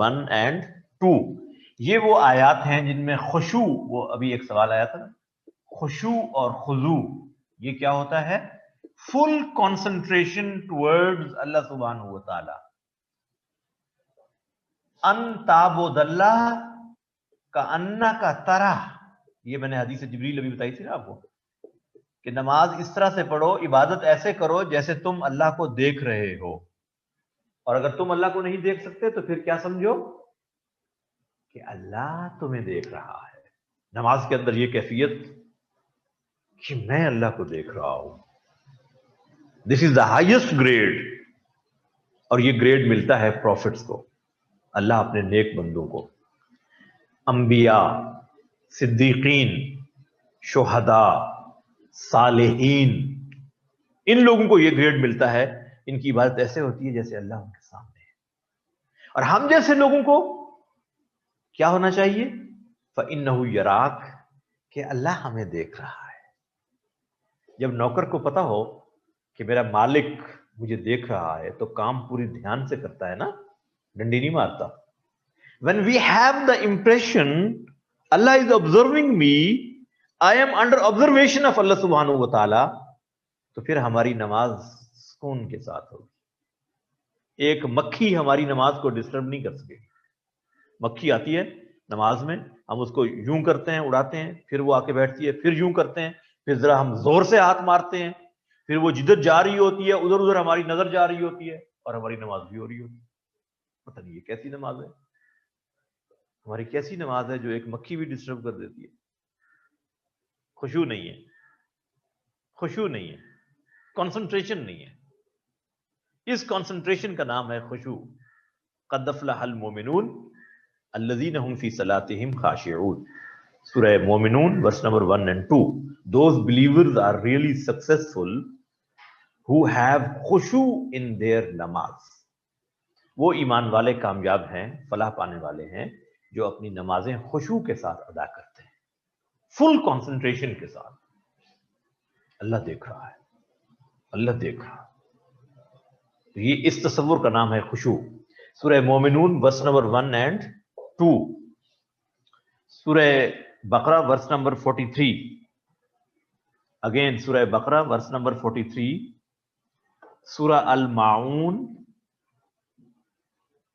1 and 2। یہ وہ آیات ہیں جن میں خشوع، وہ ابھی ایک سوال آیا تھا نا، خشوع اور خضوع یہ کیا ہوتا ہے؟ فل کانسنٹریشن ٹورڈز اللہ سبحانہ و تعالی. ان تعبد اللہ کا انا کا ترا، یہ میں نے حدیث جبریل ابھی بتائی تھی نا آپ کو، کہ نماز اس طرح سے پڑھو، عبادت ایسے کرو جیسے تم اللہ کو دیکھ رہے ہو. اور اگر تم اللہ کو نہیں دیکھ سکتے تو پھر کیا سمجھو کہ اللہ تمہیں دیکھ رہا ہے. نماز کے اندر یہ کیفیت کہ میں اللہ کو دیکھ رہا ہوں، دس از دا ہائیسٹ گریڈ. اور یہ گریڈ ملتا ہے پروفٹس کو، اللہ اپنے نیک بندوں کو، انبیاء، صدیقین، شہداء، صالحین، ان لوگوں کو یہ گریڈ ملتا ہے. ان کی عبادت ایسے ہوتی ہے جیسے اللہ ان کے سامنے ہے. اور ہم جیسے لوگوں کو کیا ہونا چاہیے؟ فَإِنَّهُ يَرَاكَ، کہ اللہ ہمیں دیکھ رہا ہے. جب نوکر کو پتا ہو کہ میرا مالک مجھے دیکھ رہا ہے تو کام پوری دھیان سے کرتا ہے نا، ڈنڈی نہیں مارتا. When we have the impression Allah is observing me, I am under observation of Allah subhanahu wa ta'ala, تو پھر ہماری نماز سکون کے ساتھ ہوگی. ایک مکھی ہماری نماز کو ڈسٹرب نہیں کر سکے گی. مکھی آتی ہے نماز میں، ہم اس کو یوں کرتے ہیں، اڑاتے ہیں، پھر وہ آ کے بیٹھتی ہے، پھر یوں کرتے ہیں، پھر ذرا ہم زور سے ہاتھ مارتے ہیں، پھر وہ جدھر جا رہی ہوتی ہے ادھر ادھر ہماری نظر جا رہی ہوتی ہے اور ہماری نماز بھی ہو رہی ہوتی ہے. پتہ نہیں یہ کیسی نماز ہے، ہماری کیسی نماز ہے جو ایک مکھی بھی ڈسٹرب کر دیتی ہے. خشوع نہیں ہے، خشوع نہیں ہے، کنسنٹریشن نہیں ہے. اس کنسنٹریشن کا نام ہے خشوع. قد افلح المؤمنون الذین هم فی صلاتهم خاشعون. سورہ مومنون verse number 1 and 2. Those believers are really successful who have khushu in their namaz. وہ ایمان والے کامیاب ہیں، فلاح پانے والے ہیں جو اپنی نمازیں خشوع کے ساتھ ادا کرتے ہیں، فل کنسنٹریشن کے ساتھ. اللہ دیکھ رہا ہے، اللہ دیکھ رہا ہے. تو یہ اس تصور کا نام ہے خشوع. سورہ مومنون verse number 1 and 2. سورہ بقرہ verse number 43. اگین سورہ بقرہ verse number 43. سورہ الماعون،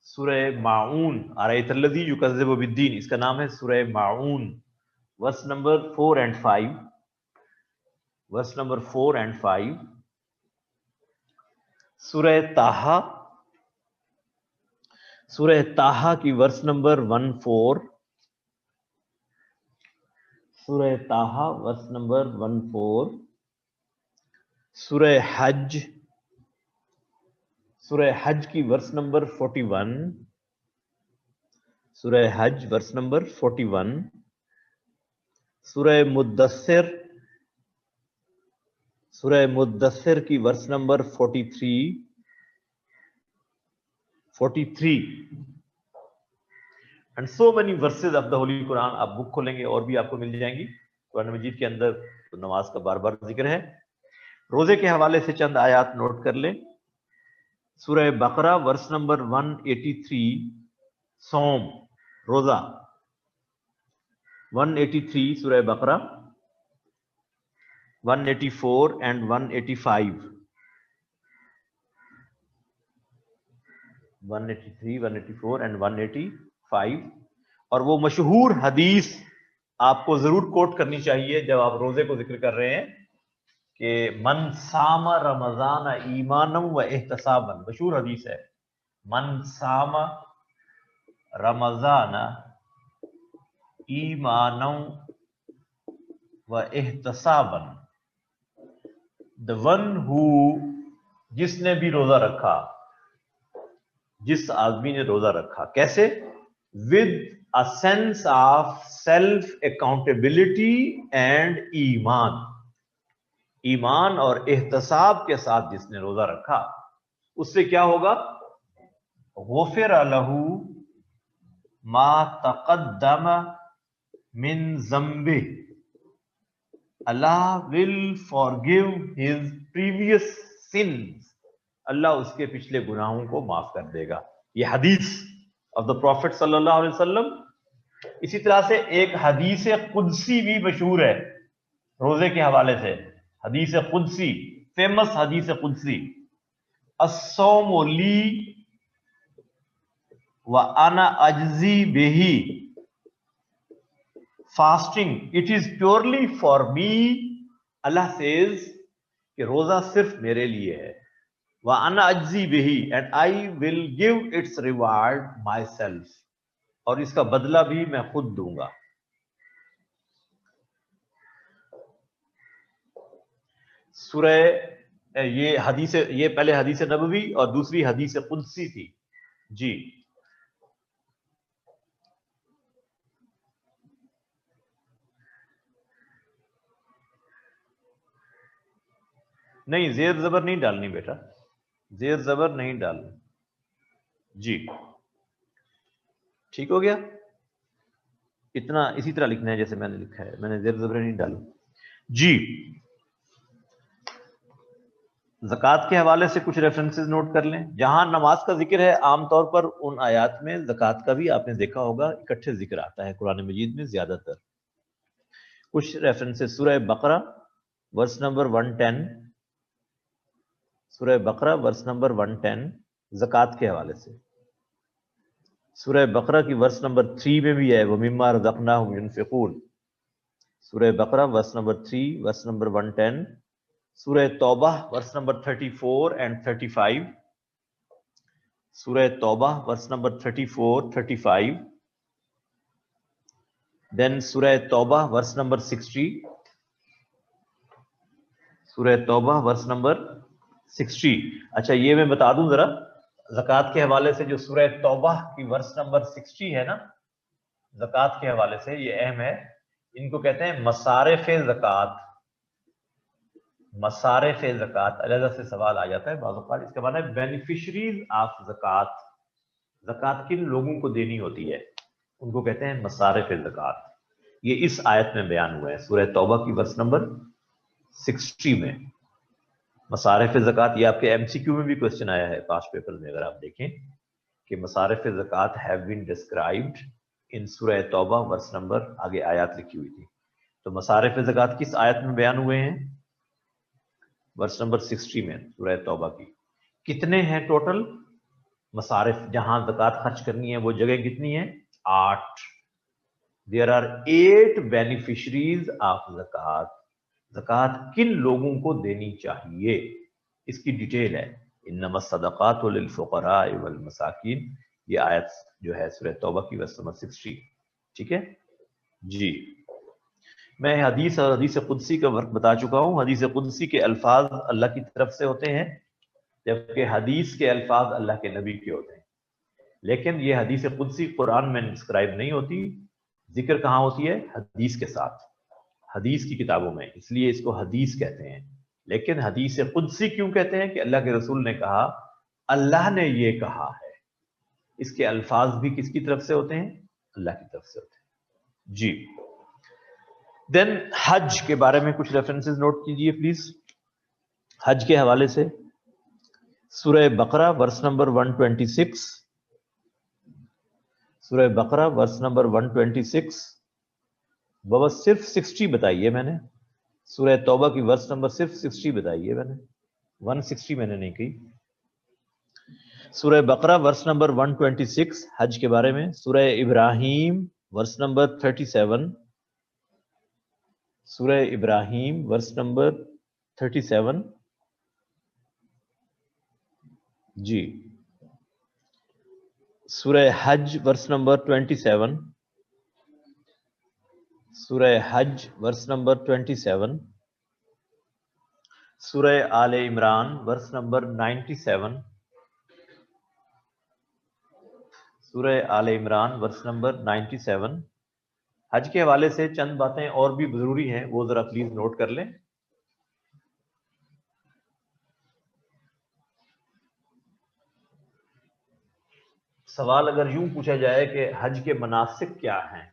سورہ معون، ارایت الذی یکذب بالدین، اس کا نام ہے سورہ معون verse number 4 and 5. verse number 4 and 5. سورہ طٰہٰ، سورہ طٰہٰ کی verse number 14. سورہ طٰہٰ verse number 14. سورہ حج، سورہ حج کی verse number 41. سورہ حج verse number 41. سورہ مدثر، سورہ مدثر کی verse number 43. 43 and so many verses of the Holy Quran. آپ بک کھولیں گے اور بھی آپ کو مل جائیں گی قرآن مجید کے اندر. تو نماز کا بار بار ذکر ہے. روزے کے حوالے سے چند آیات نوٹ کر لیں. سورہ بقرہ verse number 183. صوم، روزہ 183. سورہ بقرہ 184 and 185. 183, 184 and 185. اور وہ مشہور حدیث آپ کو ضرور کوٹ کرنی چاہیے جب آپ روزے کو ذکر کر رہے ہیں کہ من صام رمضان ایمانا و احتسابا. مشہور حدیث ہے، من صام رمضان ایمانا و احتسابا. the one who، جس نے بھی روزہ رکھا، جس آدمی نے روزہ رکھا، کیسے؟ with a sense of self accountability and ایمان، ایمان اور احتساب کے ساتھ جس نے روزہ رکھا، اس سے کیا ہوگا؟ غفر له ما تقدم من ذنبه. Allah will forgive his previous sins. اللہ اس کے پچھلے گناہوں کو معاف کر دے گا. یہ حدیث of the Prophet صلی اللہ علیہ وسلم اسی طرح سے ایک حدیث قدسی بھی مشہور ہے روزے کے حوالے سے. حدیث قدسی، فیمس حدیث قدسی، الصوم لی وانا اجزی بہ، fasting it is purely for me. Allah says کہ روزہ صرف میرے لیے ہے. وَأَنَا أَجْزِي بِهِ and I will give its reward myself. اور اس کا بدلہ بھی میں خود دوں گا. سورہ یہ پہلے حدیث نبوی اور دوسری حدیث قدسی تھی. جی نہیں، زیر زبر نہیں ڈالنی بیٹا، زیر زبر نہیں ڈالنی. جی ٹھیک ہو گیا. اتنا اسی طرح لکھنا ہے جیسے میں نے لکھا ہے، میں نے زیر زبر نہیں ڈالا. جی زکوٰۃ کے حوالے سے کچھ ریفرنسز نوٹ کر لیں. جہاں نماز کا ذکر ہے عام طور پر ان آیات میں زکوٰۃ کا بھی آپ نے دیکھا ہوگا اکٹھے ذکر آتا ہے قرآن مجید میں زیادہ تر. کچھ ریفرنسز سورہ بقرہ ورس نمبر 110، سورہ بقرہ ورس نمبر 110 زکوٰۃ کے حوالے سے. سورہ بقرہ کی ورس نمبر 3 میں بھی ہے وَمِمَّا رَزَقْنَاهُمْ يُنْفِقُونَ. سورہ بقرہ ورس نمبر 3 ورس نمبر 110. سورہ توبہ ورس نمبر 34 and 35. سورہ توبہ ورس نمبر 34 35. دین سورہ توبہ ورس نمبر 60. سورہ توبہ ورس نمبر 60. اچھا یہ میں بتا دوں ذرا زکوٰۃ کے حوالے سے جو سورہ توبہ کی ورس نمبر 60 ہے نا، زکوٰۃ کے حوالے سے یہ اہم ہے. ان کو کہتے ہیں مصارف زکوٰۃ. مصارف زکوٰۃ علیحدہ سے سوال آ جاتا ہے بعض اوقات. اس کا معنی ہے بینیفیشریز آف زکوٰۃ. زکوٰۃ کن لوگوں کو دینی ہوتی ہے ان کو کہتے ہیں مصارف زکوٰۃ. یہ اس آیت میں بیان ہوا ہے سورہ توبہ کی ورس نمبر 60 میں. مصارف زکوٰۃ یہ آپ کے ایم سی کیو میں بھی کوشچن آیا ہے پاسٹ پیپر میں، اگر آپ دیکھیں کہ مصارف زکوٰۃ ہیو بین ڈسکرائبڈ ان سورہ توبہ ورس نمبر، آگے آیات لکھی ہوئی تھی. تو مصارف زکوٰۃ کس آیت میں بیان ہوئے ہیں؟ ورس نمبر 60 میں سورہ توبہ کی. کتنے ہیں ٹوٹل مصارف جہاں زکوٰۃ خرچ کرنی ہے؟ وہ جگہ کتنی ہیں؟ 8. There are 8 beneficiaries of زکوٰۃ. زکوٰۃ کن لوگوں کو دینی چاہیے اس کی ڈیٹیل ہے. انما الصدقات للفقراء والمساکین، یہ آیت جو ہے سورہ توبہ کی ورس نمبر 60. ٹھیک ہے جی. میں حدیث اور حدیث قدسی کا فرق بتا چکا ہوں. حدیث قدسی کے الفاظ اللہ کی طرف سے ہوتے ہیں جبکہ حدیث کے الفاظ اللہ کے نبی کے ہوتے ہیں. لیکن یہ حدیث قدسی قرآن میں ڈسکرائب نہیں ہوتی. ذکر کہاں ہوتی ہے؟ حدیث کے ساتھ، حدیث کی کتابوں میں، اس لیے اس کو حدیث کہتے ہیں. لیکن حدیث قدسی کیوں کہتے ہیں؟ کہ اللہ کے رسول نے کہا، اللہ نے یہ کہا ہے. اس کے الفاظ بھی کس کی طرف سے ہوتے ہیں؟ اللہ کی طرف سے ہوتے ہیں. جی دین حج کے بارے میں کچھ ریفرنسز نوٹ کیجئے پلیز. حج کے حوالے سے سورہ بقرہ ورس نمبر 126. سورہ بقرہ ورس نمبر 126. بابا صرف 60 بتائیے میں نے. سورہ توبہ کی ورس نمبر صرف 60 بتائیے میں نے، 160 میں نے نہیں کی. سورہ بقرہ ورس نمبر 126 حج کے بارے میں. سورہ ابراہیم ورس نمبر 37. سورہ ابراہیم ورس نمبر 37. جی سورہ حج ورس نمبر 27. سورہ حج ورس نمبر 27. سورہ آل عمران ورس نمبر 97. سورہ آل عمران ورس نمبر 97. حج کے حوالے سے چند باتیں اور بھی ضروری ہیں، وہ ذرا پلیز نوٹ کر لیں. سوال اگر یوں پوچھا جائے کہ حج کے مناسک کیا ہیں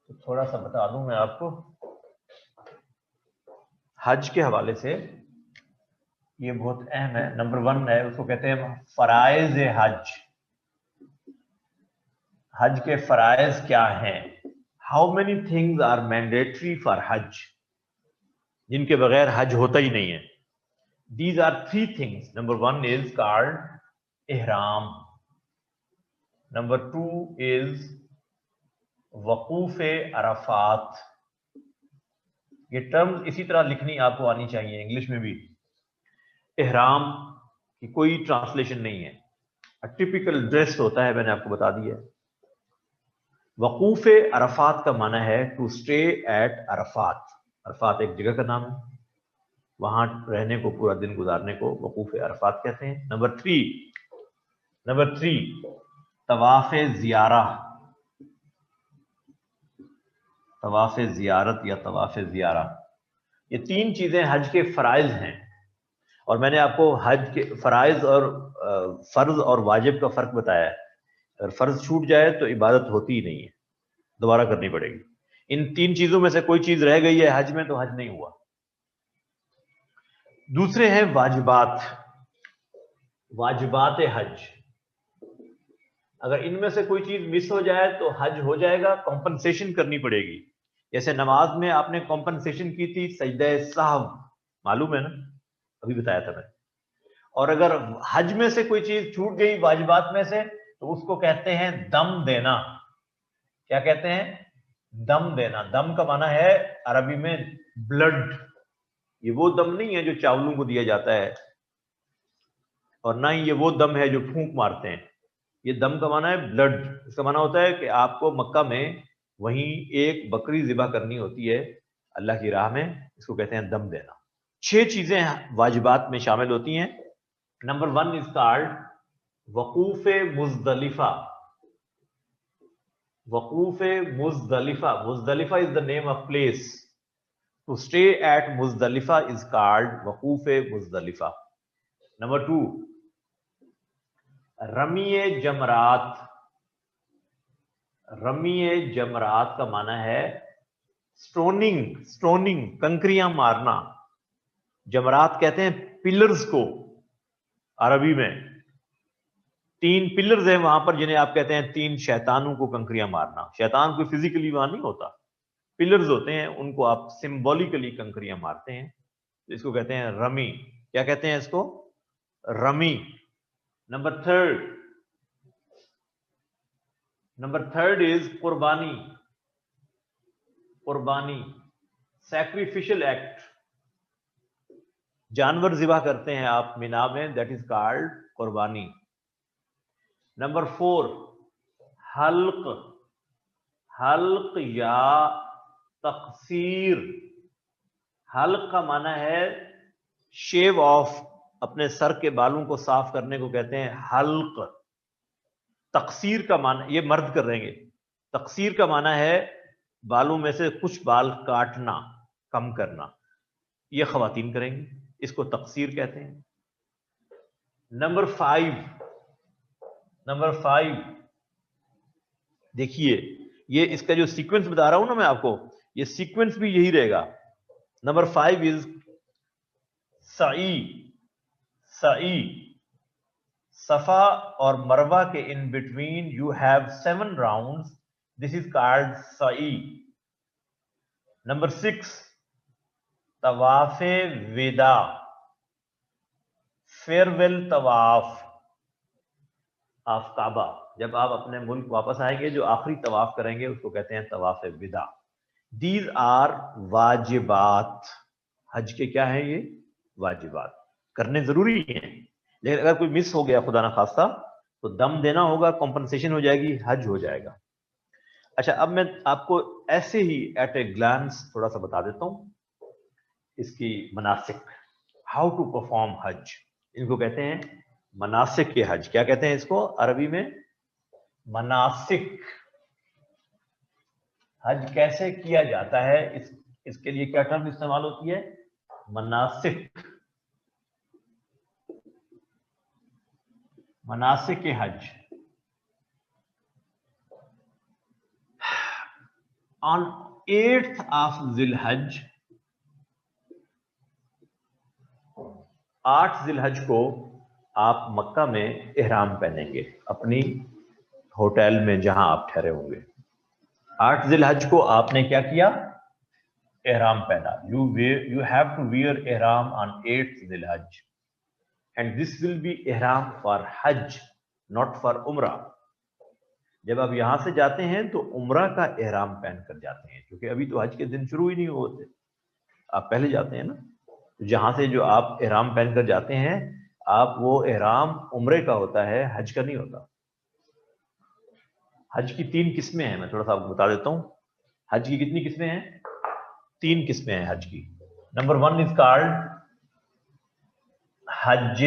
تو تھوڑا سا بتا دوں میں آپ کو. حج کے حوالے سے یہ بہت اہم ہے. نمبر 1 ہے، اس کو کہتے ہیں فرائض حج. حج کے فرائض کیا ہیں؟ How many things are mandatory for hajj, جن کے بغیر حج ہوتا ہی نہیں ہے. These are 3 things. Number 1 is called احرام. Number 2 is وقوف عرفات. یہ ٹرمز اسی طرح لکھنی آپ کو آنی چاہیے انگلش میں بھی. احرام کی کوئی ٹرانسلیشن نہیں ہے، ٹپیکل ڈریس ہوتا ہے، میں نے آپ کو بتا دیا ہے. وقوف عرفات کا معنی ہے to stay at Arafat. Arafat ایک جگہ کا نام ہے، وہاں رہنے کو، پورا دن گزارنے کو وقوف عرفات کہتے ہیں. نمبر 3 طواف زیارہ، طواف زیارت یا طواف زیارہ. یہ 3 چیزیں حج کے فرائض ہیں، اور میں نے آپ کو حج کے فرائض اور فرض اور واجب کا فرق بتایا ہے. اگر فرض چھوٹ جائے تو عبادت ہوتی ہی نہیں ہے، دوبارہ کرنی پڑے گی. ان 3 چیزوں میں سے کوئی چیز رہ گئی ہے حج میں تو حج نہیں ہوا. دوسرے ہیں واجبات، واجبات حج. اگر ان میں سے کوئی چیز مس ہو جائے تو حج ہو جائے گا، کمپنسیشن کرنی پڑے گی. جیسے نماز میں آپ نے کمپنسیشن کی تھی سجدہ سہو، معلوم ہے نا، ابھی بتایا تھا میں. اور اگر حج میں سے کوئی چیز چھوٹ گئی واجبات میں سے تو اس کو کہتے ہیں دم دینا. کیا کہتے ہیں؟ دم دینا. دم کا معنی ہے عربی میں بلڈ. یہ وہ دم نہیں ہے جو چاولوں کو دیا جاتا ہے، اور نہ ہی یہ وہ دم ہے جو پھونک مارتے ہیں. یہ دم کا معنی ہے بلڈ. اس کا معنی ہوتا ہے کہ آپ کو مکہ میں وہیں ایک بکری ذبح کرنی ہوتی ہے اللہ کی راہ میں، اس کو کہتے ہیں دم دینا. 6 چیزیں واجبات میں شامل ہوتی ہیں. نمبر 1 از کالڈ وقوف مزدلفہ. وقوف مزدلفہ. مزدلفہ is the name of place. To stay at Muzdalifah is called وقوف مزدلفہ. نمبر 2 رمی جمرات. رمی جمرات کا معنی ہے سٹوننگ، کنکریاں مارنا. جمرات کہتے ہیں پلرز کو عربی میں. 3 پلرز ہیں وہاں پر جنہیں آپ کہتے ہیں 3 شیطانوں کو کنکریاں مارنا. شیطان کوئی فزیکلی وہاں نہیں ہوتا، پلرز ہوتے ہیں، ان کو آپ سمبولیکلی کنکریاں مارتے ہیں. اس کو کہتے ہیں رمی. کیا کہتے ہیں اس کو؟ رمی. نمبر 3 از قربانی. قربانی سیکریفیشل ایکٹ. جانور ذبح کرتے ہیں آپ مینا میں، دیٹ از کالڈ قربانی. نمبر 4 حلق. حلق یا تقصیر. حلق کا معنی ہے شیو آف، اپنے سر کے بالوں کو صاف کرنے کو کہتے ہیں حلق. تقصیر کا معنی، یہ مرد کر رہیں گے. تقصیر کا معنی ہے بالوں میں سے کچھ بال کاٹنا، کم کرنا. یہ خواتین کریں گی، اس کو تقصیر کہتے ہیں. نمبر 5 دیکھیے، یہ اس کا جو سیکوینس بتا رہا ہوں نا میں آپ کو، یہ سیکوینس بھی یہی رہے گا. نمبر 5 از سعی. سعی صفا اور مروہ کے in between you have 7 rounds, this is called سعی. نمبر 6 طواف وداع، فیئرویل طواف آف کعبہ. جب آپ اپنے ملک واپس آئیں گے جو آخری طواف کریں گے اس کو کہتے ہیں طواف وداع. دیز آر واجبات. حج کے کیا ہیں؟ یہ واجبات کرنے ضروری ہیں، لیکن اگر کوئی مس ہو گیا خدا نخواستہ تو دم دینا ہوگا، کمپنسیشن ہو جائے گی، حج ہو جائے گا. اچھا، اب میں آپ کو ایسے ہی ایٹ اے گلانس تھوڑا سا بتا دیتا ہوں اس کی مناسک. ہاؤ ٹو پرفارم حج، ان کو کہتے ہیں مناسک کے حج. کیا کہتے ہیں اس کو عربی میں؟ مناسک. حج کیسے کیا جاتا ہے، اس کے لیے کیا ٹرم استعمال ہوتی ہے؟ مناسک. مناسک کے حج. On 8th of ذی الحج، 8 ذی الحج کو آپ مکہ میں احرام پہنیں گے، اپنی ہوٹل میں جہاں آپ ٹھہرے ہوں گے. 8 ذی الحج کو آپ نے کیا کیا؟ احرام پہنا. You have to wear ihram on 8th ذی الحج and this will be ihram for Hajj, not for Umrah. جب آپ یہاں سے جاتے ہیں تو عمرہ کا احرام پہن کر جاتے ہیں، کیونکہ ابھی تو حج کے دن شروع ہی نہیں ہوتے، آپ پہلے جاتے ہیں نا. جہاں سے جو آپ احرام پہن کر جاتے ہیں، آپ وہ احرام عمرے کا ہوتا ہے، حج کا نہیں ہوتا. حج کی 3 قسمیں ہیں، میں تھوڑا سا آپ کو بتا دیتا ہوں. حج کی کتنی قسمیں ہیں؟ 3 قسمیں ہیں حج کی. Number 1 is called hajj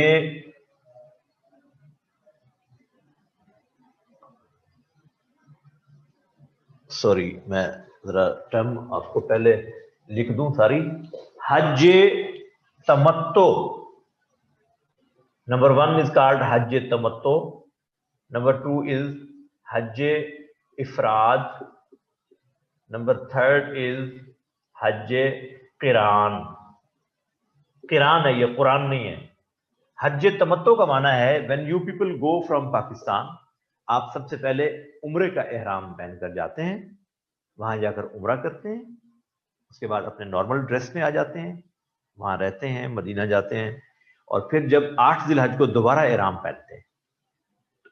sorry میں ذرا ٹرم آپ کو پہلے لکھ دوں ساری. حج تمتع. نمبر 1 از کالڈ حج تمتع. نمبر 2 از حج افراد. نمبر 3 از حج قران. قران ہے یہ، قرآن نہیں ہے. حج تمتع کا معنی ہے when you people go from Pakistan, آپ سب سے پہلے عمرے کا احرام پہن کر جاتے ہیں، وہاں جا کر عمرہ کرتے ہیں، اس کے بعد اپنے نارمل ڈریس میں آ جاتے ہیں، وہاں رہتے ہیں، مدینہ جاتے ہیں، اور پھر جب 8 ذی الحج کو دوبارہ احرام پہنتے ہیں.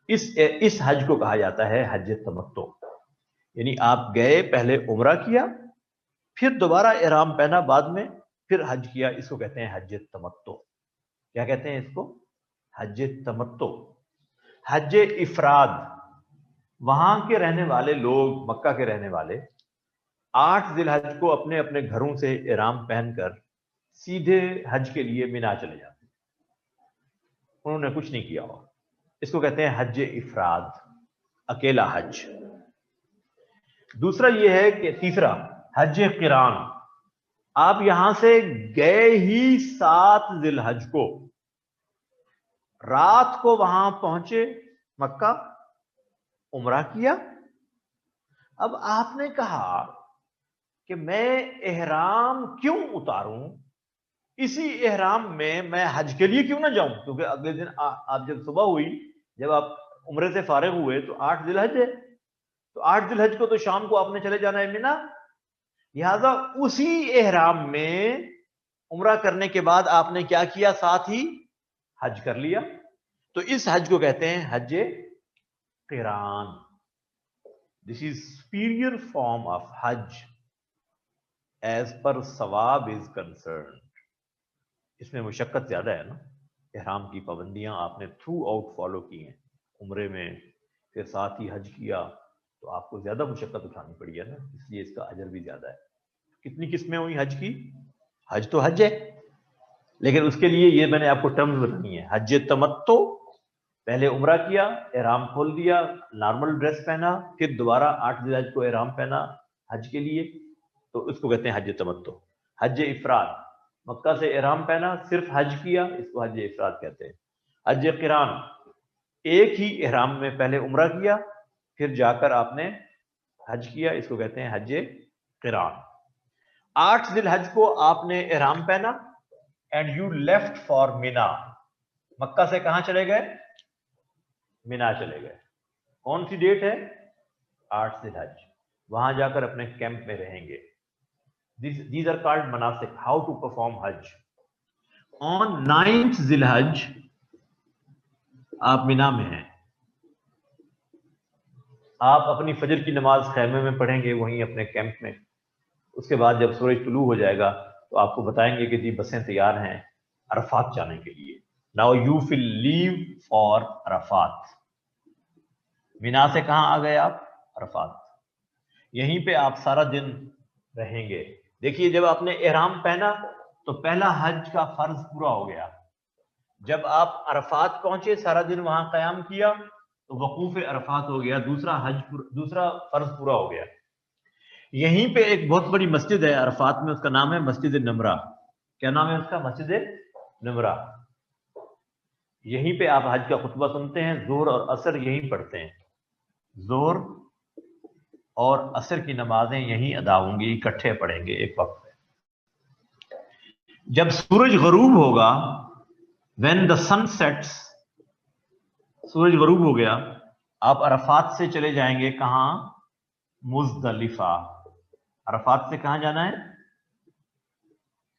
اس حج کو کہا جاتا ہے حج تمتع. یعنی آپ گئے، پہلے عمرہ کیا، پھر دوبارہ احرام پہنا بعد میں، پھر حج کیا. اس کو کہتے ہیں حج تمتع. کیا کہتے ہیں اس کو؟ حج تمتع. حج افراد، وہاں کے رہنے والے لوگ، مکہ کے رہنے والے 8 ذی الحج کو اپنے اپنے گھروں سے احرام پہن کر سیدھے حج کے لیے مینا چلے جاتے ہیں، انہوں نے کچھ نہیں کیا ہوا. اس کو کہتے ہیں حج افراد، اکیلا حج. دوسرا یہ ہے کہ تیسرا حج قران. آپ یہاں سے گئے ہی 7 ذی الحج کو، رات کو وہاں پہنچے مکہ، عمرہ کیا. اب آپ نے کہا کہ میں احرام کیوں اتاروں، اسی احرام میں حج کے لیے کیوں نہ جاؤں، کیونکہ اگلے دن آپ جب صبح ہوئی، جب آپ عمرے سے فارغ ہوئے تو 8 ذی الحج ہے، تو 8 ذی الحج کو تو شام کو آپ نے چلے جانا ہے مینا. لہذا اسی احرام میں عمرہ کرنے کے بعد آپ نے کیا کیا؟ ساتھ ہی حج کر لیا. تو اس حج کو کہتے ہیں حج قران. دس از superior form of Hajj as per ثواب is concerned. اس میں مشقت زیادہ ہے نا، احرام کی پابندیاں آپ نے تھرو آؤٹ فالو کی ہیں، عمرے میں پھر ساتھ ہی حج کیا، تو آپ کو زیادہ مشقت اٹھانی پڑی ہے نا، اس لیے اس کا اجر بھی زیادہ ہے. کتنی قسمیں ہوئی حج کی؟ حج تو حج ہے، لیکن اس کے لیے یہ میں نے آپ کو ٹرمز بتانی ہے. حج تمتع، پہلے عمرہ کیا، احرام کھول دیا، نارمل ڈریس پہنا، پھر دوبارہ 8 ذی الحج کو احرام پہنا حج کے لیے، تو اس کو کہتے ہیں حج تمتع. حج افراد، مکہ سے احرام پہنا، صرف حج کیا، اس کو حج افراد کہتے ہیں. حج قران، ایک ہی احرام میں پہلے عمرہ کیا، پھر جا کر آپ نے حج کیا، اس کو کہتے ہیں حج قران. 8 ذی الحج کو آپ نے احرام پہنا اینڈ یو لیفٹ فار مینا. مکہ سے کہاں چلے گئے؟ مینا چلے گئے. کون سی ڈیٹ ہے؟ 8 ذی الحج. وہاں جا کر اپنے کیمپ میں رہیں گے. These are called manasik, how to perform Hajj. On 9th ذی الحج آپ مینا میں ہیں، آپ اپنی فجر کی نماز خیمے میں پڑھیں گے، وہیں اپنے کیمپ میں. اس کے بعد جب سورج طلوع ہو جائے گا تو آپ کو بتائیں گے کہ جی بسیں تیار ہیں عرفات جانے کے لیے. Now you will leave for Arafat. مینا سے کہاں آ گئے آپ؟ عرفات. یہیں پہ آپ سارا دن رہیں گے. دیکھیے جب آپ نے احرام پہنا تو پہلا حج کا فرض پورا ہو گیا. جب آپ عرفات پہنچے، سارا دن وہاں قیام کیا تو وقوف عرفات ہو گیا، دوسرا فرض پورا ہو گیا. یہیں پہ ایک بہت بڑی مسجد ہے عرفات میں، اس کا نام ہے مسجد نمرہ. کیا نام ہے اس کا؟ مسجد نمرہ. یہیں پہ آپ حج کا خطبہ سنتے ہیں، ظہر اور عصر یہیں پڑھتے ہیں. ظہر اور عصر کی نمازیں یہیں ادا ہوں گی، اکٹھے پڑھیں گے ایک وقت میں. جب سورج غروب ہوگا، when the sun sets، سورج غروب ہو گیا آپ عرفات سے چلے جائیں گے کہاں؟ مزدلفہ. عرفات سے کہاں جانا ہے؟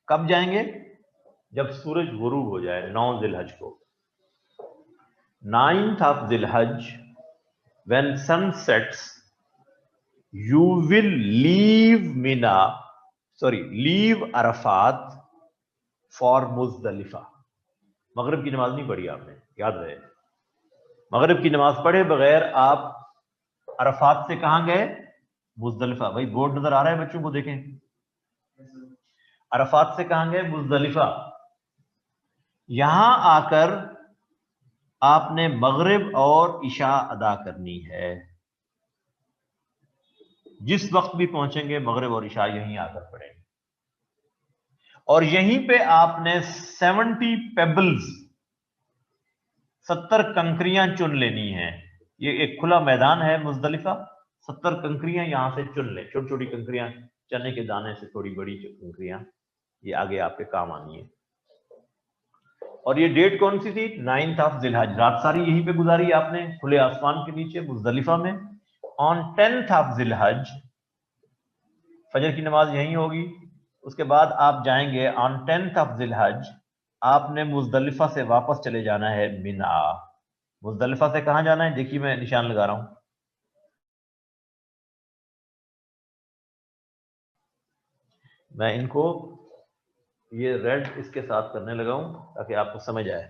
کب جائیں گے؟ جب سورج غروب ہو جائے 9 ذی الحج کو. 9th of ذی الحج when sun sets you will leave Arafat for مزدلفہ. مغرب کی نماز نہیں پڑھی آپ نے، یاد رہے. مغرب کی نماز پڑھے بغیر آپ عرفات سے کہاں گئے؟ مزدلفہ. بھائی بورڈ نظر آ رہا ہے بچوں کو؟ دیکھیں عرفات سے کہاں گئے؟ مزدلفہ. یہاں آ کر آپ نے مغرب اور عشاء ادا کرنی ہے. جس وقت بھی پہنچیں گے مغرب اور عشاء یہیں آ کر پڑیں گے، اور یہیں پہ آپ نے 70 پیبلز 70 کنکریاں چن لینی ہیں. یہ ایک کھلا میدان ہے مزدلفہ، 70 کنکریاں یہاں سے چن لیں. چھوٹی چھوٹی کنکریاں، چنے کے دانے سے تھوڑی بڑی کنکریاں، یہ آگے آپ کے کام آنی ہے. اور یہ ڈیٹ کون سی تھی؟ 9th of ذی الحج. رات ساری یہیں پہ گزاری آپ نے کھلے آسمان کے نیچے مزدلفہ میں. on 10th of ذی الحج فجر کی نماز یہیں ہوگی. اس کے بعد آپ جائیں گے on 10th of ذی الحج، آپ نے مزدلفہ سے واپس چلے جانا ہے منا. مزدلفہ سے کہاں جانا ہے؟ دیکھیے میں نشان لگا رہا ہوں. میں ان کو یہ ریڈ اس کے ساتھ کرنے لگا ہوں تاکہ آپ کو سمجھ آئے.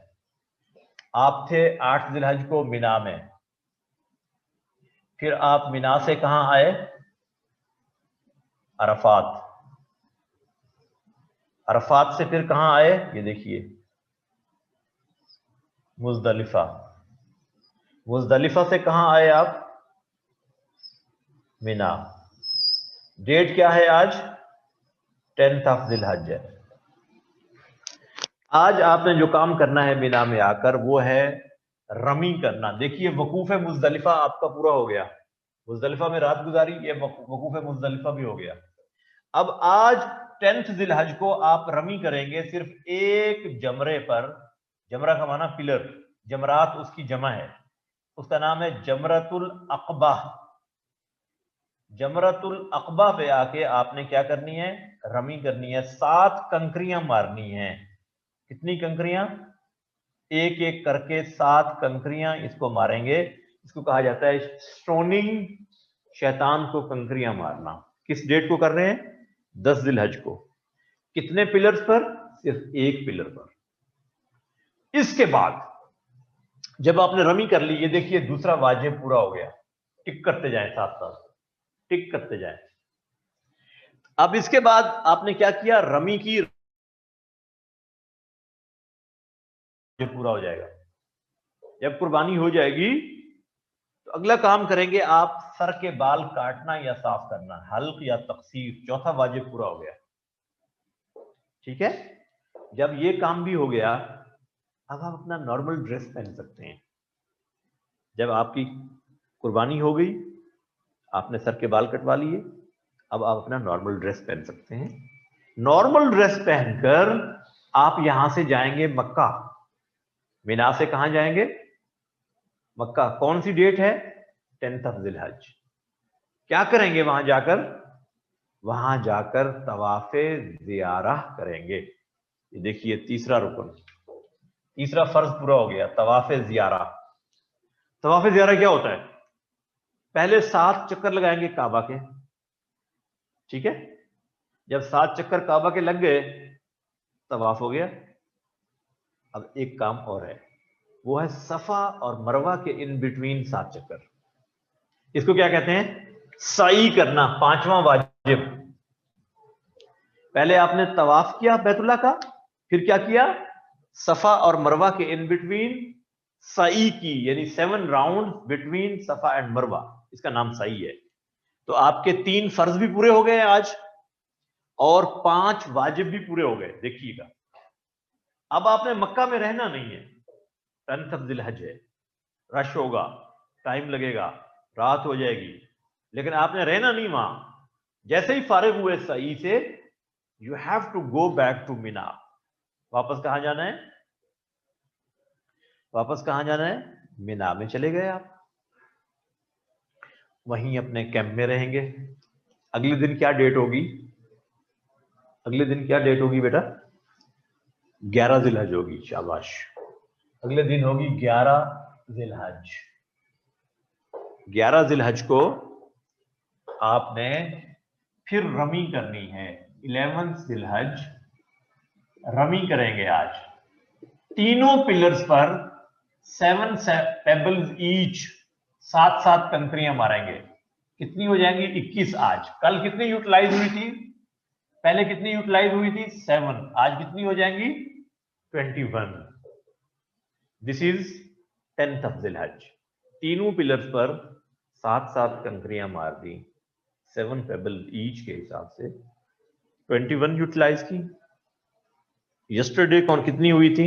آپ تھے 8 ذی الحج کو منا میں، پھر آپ منا سے کہاں آئے؟ عرفات. عرفات سے پھر کہاں آئے؟ یہ دیکھیے مزدلفہ. مزدلفہ سے کہاں آئے آپ؟ منا. ڈیٹ کیا ہے آج؟ 10th of ذی الحج ہے. آج آپ نے جو کام کرنا ہے منا میں آ کر وہ ہے رمی کرنا. دیکھیے وقوف مزدلفہ آپ کا پورا ہو گیا. مزدلفہ میں رات گزاری، یہ وقوف مزدلفہ بھی ہو گیا. اب آج 10th ذی الحج کو آپ رمی کریں گے صرف ایک جمرے پر. جمرہ کا معنی پلر، جمرات اس کی جمع ہے، اس کا نام ہے جمرۃ العقبہ. جمرۃ العقبہ پہ آ کے آپ نے کیا کرنی ہے؟ رمی کرنی ہے. 7 کنکریاں مارنی ہیں. کتنی کنکریاں؟ ایک ایک کر کے 7 کنکریاں اس کو ماریں گے. اس کو کہا جاتا ہے سٹوننگ، شیطان کو کنکریاں مارنا. کس ڈیٹ کو کر رہے ہیں؟ 10 ذی الحج کو. کتنے پلرز پر؟ صرف ایک پلر پر. اس کے بعد جب آپ نے رمی کر لی، یہ دیکھیے دوسرا واجب پورا ہو گیا. ٹک کرتے جائیں، ساتھ ساتھ ٹک کرتے جائیں. اب اس کے بعد آپ نے کیا کیا؟ رمی کی، پورا ہو جائے گا. جب قربانی ہو جائے گی تو اگلا کام کریں گے آپ سر کے بال کاٹنا یا صاف کرنا، حلق یا تقصیر. چوتھا واجب پورا ہو گیا. ٹھیک ہے. جب یہ کام بھی ہو گیا اب آپ اپنا نارمل ڈریس پہن سکتے ہیں. جب آپ کی قربانی ہو گئی، آپ نے سر کے بال کٹوا لیے، اب آپ اپنا نارمل ڈریس پہن سکتے ہیں. نارمل ڈریس پہن کر آپ یہاں سے جائیں گے مکہ. منا سے کہاں جائیں گے؟ مکہ. کون سی ڈیٹ ہے؟ 10th of ذی الحج. کیا کریں گے وہاں جا کر؟ وہاں جا کر طواف زیارہ کریں گے. یہ دیکھیے تیسرا رکن، تیسرا فرض پورا ہو گیا، طواف زیارہ. طواف زیارہ کیا ہوتا ہے؟ پہلے 7 چکر لگائیں گے کعبہ کے. ٹھیک ہے. جب 7 چکر کعبہ کے لگ گئے، طواف ہو گیا. اب ایک کام اور ہے، وہ ہے صفا اور مروہ کے ان بٹوین 7 چکر. اس کو کیا کہتے ہیں؟ سعی کرنا. 5واں واجب. پہلے آپ نے طواف کیا بیت اللہ کا، پھر کیا کیا؟ صفا اور مروہ کے ان بٹوین سعی کی، یعنی 7 راؤنڈ بٹوین صفا اینڈ مروہ. اس کا نام سعی ہے. تو آپ کے 3 فرض بھی پورے ہو گئے آج، اور 5 واجب بھی پورے ہو گئے. دیکھیے گا اب آپ نے مکہ میں رہنا نہیں ہے. 10th ذی الحج ہے، رش ہوگا، ٹائم لگے گا، رات ہو جائے گی، لیکن آپ نے رہنا نہیں وہاں. جیسے ہی فارغ ہوئے سعی سے، you have to go back to Mina. واپس کہاں جانا ہے؟ واپس کہاں جانا ہے؟ منا میں چلے گئے آپ. وہیں اپنے کیمپ میں رہیں گے. اگلے دن کیا ڈیٹ ہوگی؟ اگلے دن کیا ڈیٹ ہوگی بیٹا؟ 11 ذی الحج ہوگی. شاباش. اگلے دن ہوگی 11 ذی الحج. 11 ذی الحج کو آپ نے پھر رمی کرنی ہے. 11 ذی الحج رمی کریں گے آج. تینوں پلرز پر 7 پیبلز ایچ، 7 کنکریاں ماریں گے. کتنی ہو جائیں گی؟ 21 آج. کل کتنی یوٹیلائز ہوئی تھی؟ پہلے کتنی یوٹیلائز ہوئی تھی؟ 7. آج کتنی ہو جائیں گی؟ 21. دس از 10th ذی الحج. تینوں پلرز پر 7 کنکریاں مار دی، 7 پیبل ایچ کے حساب سے 21 یوٹیلائز کی. یسٹرڈے کون کتنی ہوئی تھی؟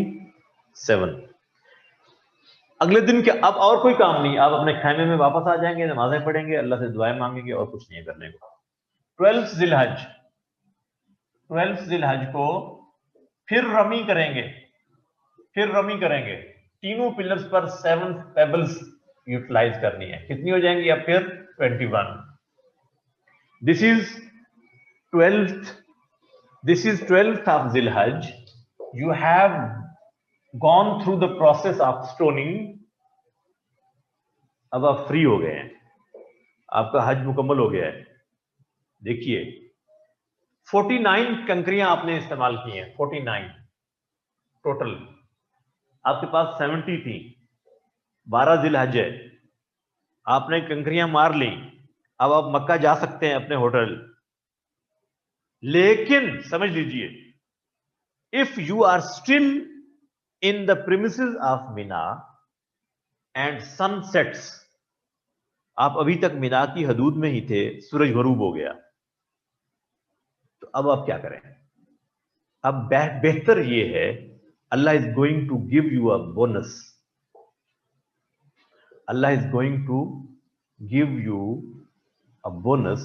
7. اگلے دن کیا؟ اب اور کوئی کام نہیں. آپ اپنے خیمے میں واپس آ جائیں گے، نمازیں پڑھیں گے، اللہ سے دعائیں مانگیں گے، اور کچھ نہیں کرنے کو. 12 ذی الحج، 12 ذی الحج کو پھر رمی کریں گے. پھر رمی کریں گے. تینوں پلرز پر 7 پیبلز یوٹیلائز کرنی ہے. کتنی ہو جائیں گی اب پھر؟ 21. دس از 12th of ذی الحج. You have gone through the process of stoning. اب آپ فری ہو گئے ہیں، آپ کا حج مکمل ہو گیا ہے. دیکھیے 49 کنکریاں آپ نے استعمال کی ہیں. 49 ٹوٹل. آپ کے پاس 70 تھی. 12 ذی الحج ہے، آپ نے کنکریاں مار لیں. اب آپ مکہ جا سکتے ہیں اپنے ہوٹل. لیکن سمجھ لیجئے، if you are still in the premises of Mina and sun sets، آپ ابھی تک مینا کی حدود میں ہی تھے، سورج غروب ہو گیا، تو اب آپ کیا کریں؟ اب بہتر یہ ہے، Allah is going to give you a bonus. Allah is going to give you a bonus.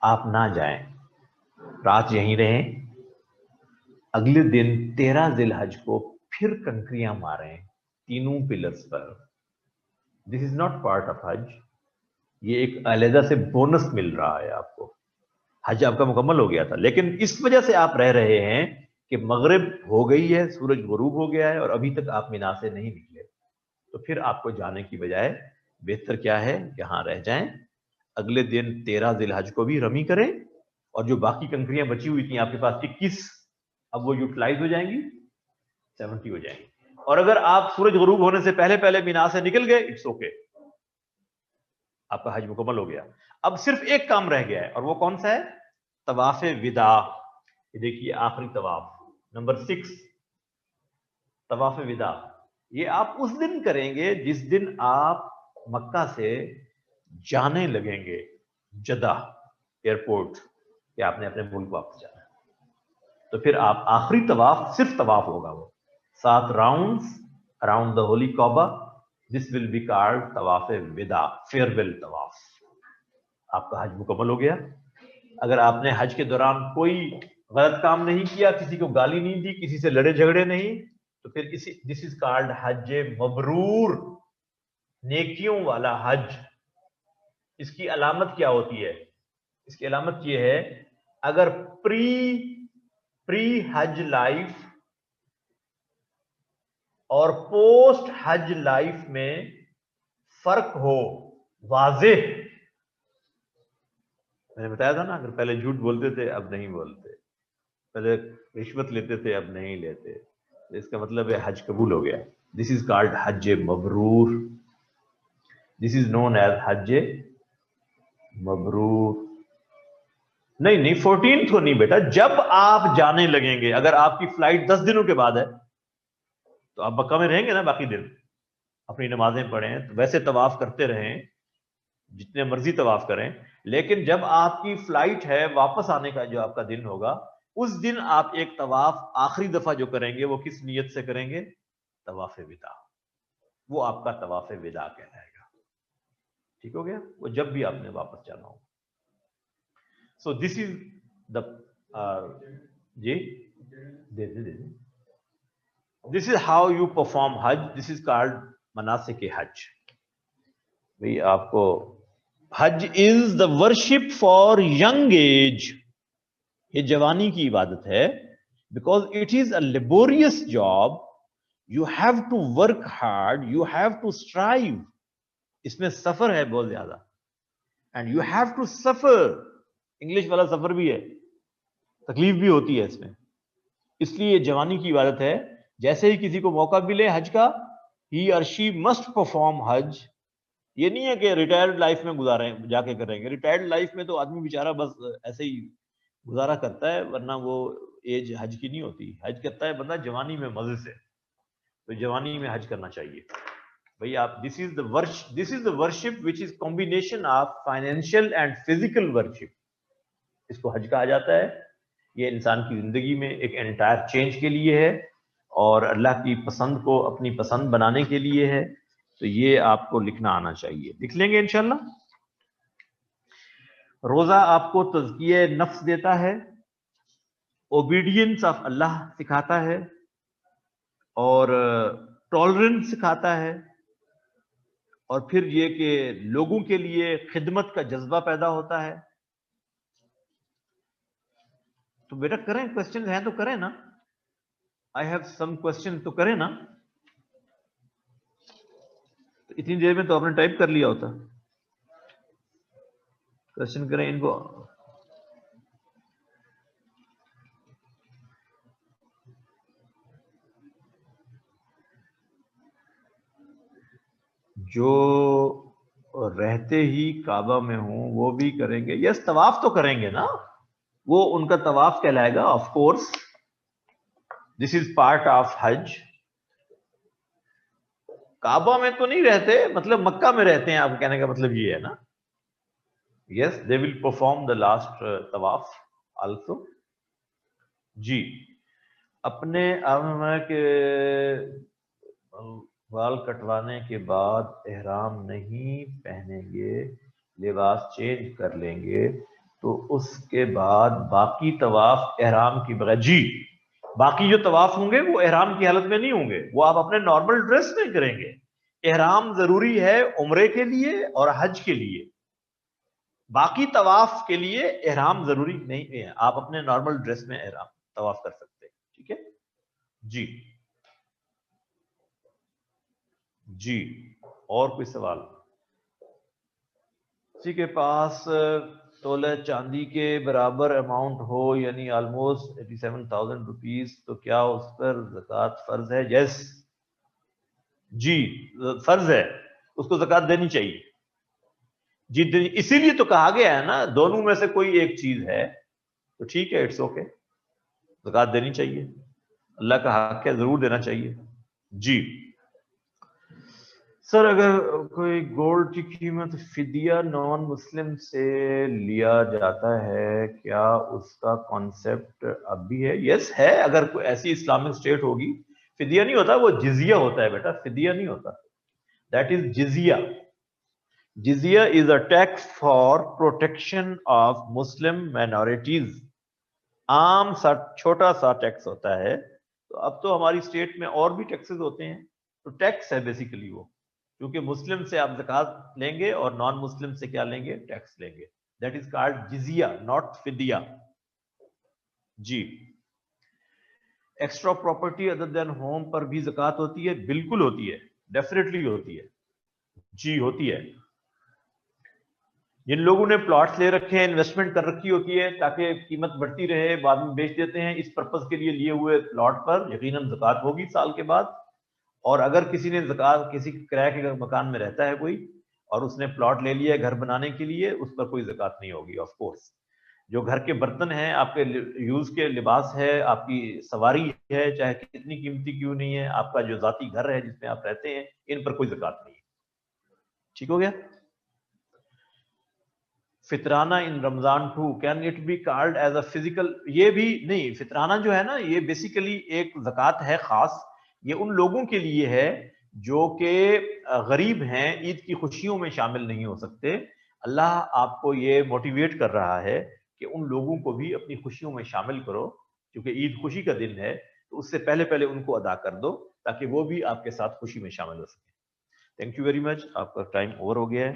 آپ نہ جائیں، رات یہیں رہیں. اگلے دن 13 ذی الحج کو پھر کنکریاں ماریں تینوں پلرز پر. This is not part of hajj. یہ ایک علیحدہ سے بونس مل رہا ہے آپ کو. حج آپ کا مکمل ہو گیا تھا، لیکن اس وجہ سے آپ رہ رہے ہیں کہ مغرب ہو گئی ہے، سورج غروب ہو گیا ہے، اور ابھی تک آپ مینا سے نہیں نکلے. تو پھر آپ کو جانے کی بجائے بہتر کیا ہے؟ یہاں رہ جائیں. اگلے دن 13 ذی الحج کو بھی رمی کریں، اور جو باقی کنکریاں بچی ہوئی تھیں آپ کے پاس 21، اب وہ یوٹیلائز ہو جائیں گی، 70 ہو جائیں گی. اور اگر آپ سورج غروب ہونے سے پہلے پہلے مینا سے نکل گئے، اٹس اوکے، آپ کا حج مکمل ہو گیا. اب صرف ایک کام رہ گیا ہے، اور وہ کون سا ہے؟ طواف وداع. یہ دیکھیے آخری طواف نمبر 6، طواف وداع. یہ آپ اس دن کریں گے جس دن آپ مکہ سے جانے لگیں گے جدہ ایئرپورٹ، کہ آپ نے اپنے ملک واپس جانا ہے. تو پھر آپ آخری طواف، صرف طواف ہوگا، وہ 7 rounds around the holy Kaaba. This will be called tawaf wida, farewell طواف. آپ کا حج مکمل ہو گیا. اگر آپ نے حج کے دوران کوئی غلط کام نہیں کیا، کسی کو گالی نہیں دی، کسی سے لڑے جھگڑے نہیں، تو پھر دس از کالڈ حج مبرور، نیکیوں والا حج. اس کی علامت کیا ہوتی ہے؟ اس کی علامت یہ ہے، اگر پری حج لائف اور پوسٹ حج لائف میں فرق ہو واضح. میں نے بتایا تھا نا، اگر پہلے جھوٹ بولتے تھے اب نہیں بولتے، پہلے رشوت لیتے تھے اب نہیں لیتے، اس کا مطلب ہے حج قبول ہو گیا. دس از کالڈ حج مبرور. This is known as hajj مبرور. نہیں 14 کو نہیں بیٹا، جب آپ جانے لگیں گے. اگر آپ کی فلائٹ 10 دنوں کے بعد ہے تو آپ مکہ میں رہیں گے نا باقی دن، اپنی نمازیں پڑھیں، ویسے طواف کرتے رہیں، جتنے مرضی طواف کریں. لیکن جب آپ کی فلائٹ ہے واپس آنے کا، جو آپ کا دن ہوگا، اس دن آپ ایک طواف آخری دفعہ جو کریں گے وہ کس نیت سے کریں گے؟ طواف وداع. وہ آپ کا طواف وداع کہلائے گا. ٹھیک ہو گیا؟ وہ جب بھی آپ نے واپس جانا ہو. سو دس از دا جی this is how you perform hajj. This is called مناسک حج. بھئی آپ کو hajj is the worship for young age. یہ جوانی کی عبادت ہے. Because it is a laborious job. You have to work hard, you have to strive. اس میں سفر ہے بہت زیادہ. And you have to suffer. English والا سفر بھی ہے, تکلیف بھی ہوتی ہے اس میں. اس لیے یہ جوانی کی عبادت ہے. جیسے ہی کسی کو موقع ملے حج کا, ہی اور شی مسٹ پرفارم حج. یہ نہیں ہے کہ ریٹائرڈ لائف میں گزاریں جا کے کریں گے. ریٹائرڈ لائف میں تو آدمی بیچارہ بس ایسے ہی گزارا کرتا ہے, ورنہ وہ ایج حج کی نہیں ہوتی. حج کرتا ہے بندہ جوانی میں مزے سے. تو جوانی میں حج کرنا چاہیے بھئی. آپ this is the worship which is combination of financial and physical worship. اس کو حج کہا جاتا ہے. یہ انسان کی زندگی میں ایک انٹائر چینج کے لیے ہے, اور اللہ کی پسند کو اپنی پسند بنانے کے لیے ہے. تو یہ آپ کو لکھنا آنا چاہیے. لکھ لیں گے انشاءاللہ. روزہ آپ کو تزکیہ نفس دیتا ہے, اوبیڈینس آف اللہ سکھاتا ہے, اور ٹالرنس سکھاتا ہے, اور پھر یہ کہ لوگوں کے لیے خدمت کا جذبہ پیدا ہوتا ہے. تو بیٹا کریں, کوشچن ہیں تو کریں نا. آئی ہیو سم کوشچن, تو کریں نا. تو اتنی دیر میں تو آپ نے ٹائپ کر لیا ہوتا. کوشچن کریں ان کو. جو رہتے ہی کعبہ میں ہوں وہ بھی کریں گے. یس, طواف تو کریں گے نا, وہ ان کا طواف کہلائے گا. Of course this is part of hajj. کعبہ میں تو نہیں رہتے, مطلب مکہ میں رہتے ہیں, آپ کہنے کا مطلب یہ ہے نا. یس, دے ول پرفارم دا لاسٹ طواف آلسو. جی, اپنے کے بال کٹوانے کے بعد احرام نہیں پہنیں گے, لباس چینج کر لیں گے, تو اس کے بعد باقی طواف احرام کی بغیر. جی, باقی جو طواف ہوں گے وہ احرام کی حالت میں نہیں ہوں گے, وہ آپ اپنے نارمل ڈریس میں کریں گے. احرام ضروری ہے عمرے کے لیے اور حج کے لیے. باقی طواف کے لیے احرام ضروری نہیں ہے, آپ اپنے نارمل ڈریس میں احرام طواف کر سکتے ہیں. ٹھیک ہے جی. جی, اور کوئی سوال؟ کسی کے پاس تولہ چاندی کے برابر اماؤنٹ ہو, یعنی آلموسٹ 87,000 روپیز, تو کیا اس پر زکوٰۃ فرض ہے؟ یس جی, فرض ہے, اس کو زکوٰۃ دینی چاہیے. جی, اسی لیے تو کہا گیا ہے نا, دونوں میں سے کوئی ایک چیز ہے تو ٹھیک ہے, اٹس اوکے, زکوٰۃ دینی چاہیے. اللہ کا حق ہے, ضرور دینا چاہیے. جی سر, اگر کوئی گولڈ کی قیمت فدیہ نان مسلم سے لیا جاتا ہے, کیا اس کا کانسیپٹ اب بھی ہے؟ یس ہے, اگر کوئی ایسی اسلامک اسٹیٹ ہوگی. فدیہ نہیں ہوتا, وہ جزیہ ہوتا ہے بیٹا, فدیہ نہیں ہوتا. دیٹ از جزیہ. جزیہ is a tax for protection of Muslim minorities. عام سا چھوٹا سا ٹیکس ہوتا ہے. تو اب تو ہماری اسٹیٹ میں اور بھی ٹیکسز ہوتے ہیں, تو ٹیکس ہے بیسیکلی وہ, کیونکہ مسلم سے آپ زکوٰۃ لیں گے اور نان مسلم سے کیا لیں گے؟ ٹیکس لیں گے. دیٹ از کالڈ جزیہ, ناٹ فدیہ. جی, extra property other than home پر بھی زکوٰۃ ہوتی ہے؟ بالکل ہوتی ہے, ڈیفینیٹلی ہوتی ہے. جی ہوتی ہے. جن لوگوں نے پلاٹس لے رکھے ہیں, انویسٹمنٹ کر رکھی ہوتی ہے تاکہ قیمت بڑھتی رہے, بعد میں بیچ دیتے ہیں, اس پرپز کے لیے لیے ہوئے پلاٹ پر یقیناً زکوٰۃ ہوگی سال کے بعد. اور اگر کسی نے زکوٰۃ, کسی کرائے کے مکان میں رہتا ہے کوئی, اور اس نے پلاٹ لے لیا گھر بنانے کے لیے, اس پر کوئی زکوٰۃ نہیں ہوگی. آف کورس جو گھر کے برتن ہیں, آپ کے یوز کے لباس ہے, آپ کی سواری ہے, چاہے کتنی قیمتی کیوں نہیں ہے, آپ کا جو ذاتی گھر ہے جس میں آپ رہتے ہیں, ان پر کوئی زکوٰۃ نہیں ہے. ٹھیک ہو گیا؟ فطرانہ in Ramadan to can it be called as a physical? یہ بھی نہیں, فطرانہ جو ہے نا, یہ بیسیکلی ایک زکوٰۃ ہے خاص. یہ ان لوگوں کے لیے ہے جو کہ غریب ہیں, عید کی خوشیوں میں شامل نہیں ہو سکتے. اللہ آپ کو یہ موٹیویٹ کر رہا ہے کہ ان لوگوں کو بھی اپنی خوشیوں میں شامل کرو, کیونکہ عید خوشی کا دن ہے, تو اس سے پہلے پہلے ان کو ادا کر دو تاکہ وہ بھی آپ کے ساتھ خوشی میں شامل ہو سکیں. Thank you very much. آپ کا ٹائم اوور ہو گیا ہے.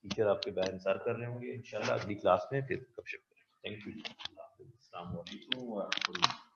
ٹیچر آپ کے بیان انصار کر رہے ہوں گے. انشاءاللہ اگلی کلاس میں پھر گپ شپ کریں گے. Thank you. اللہ حافظ. السلام علیکم ورحمۃ اللہ.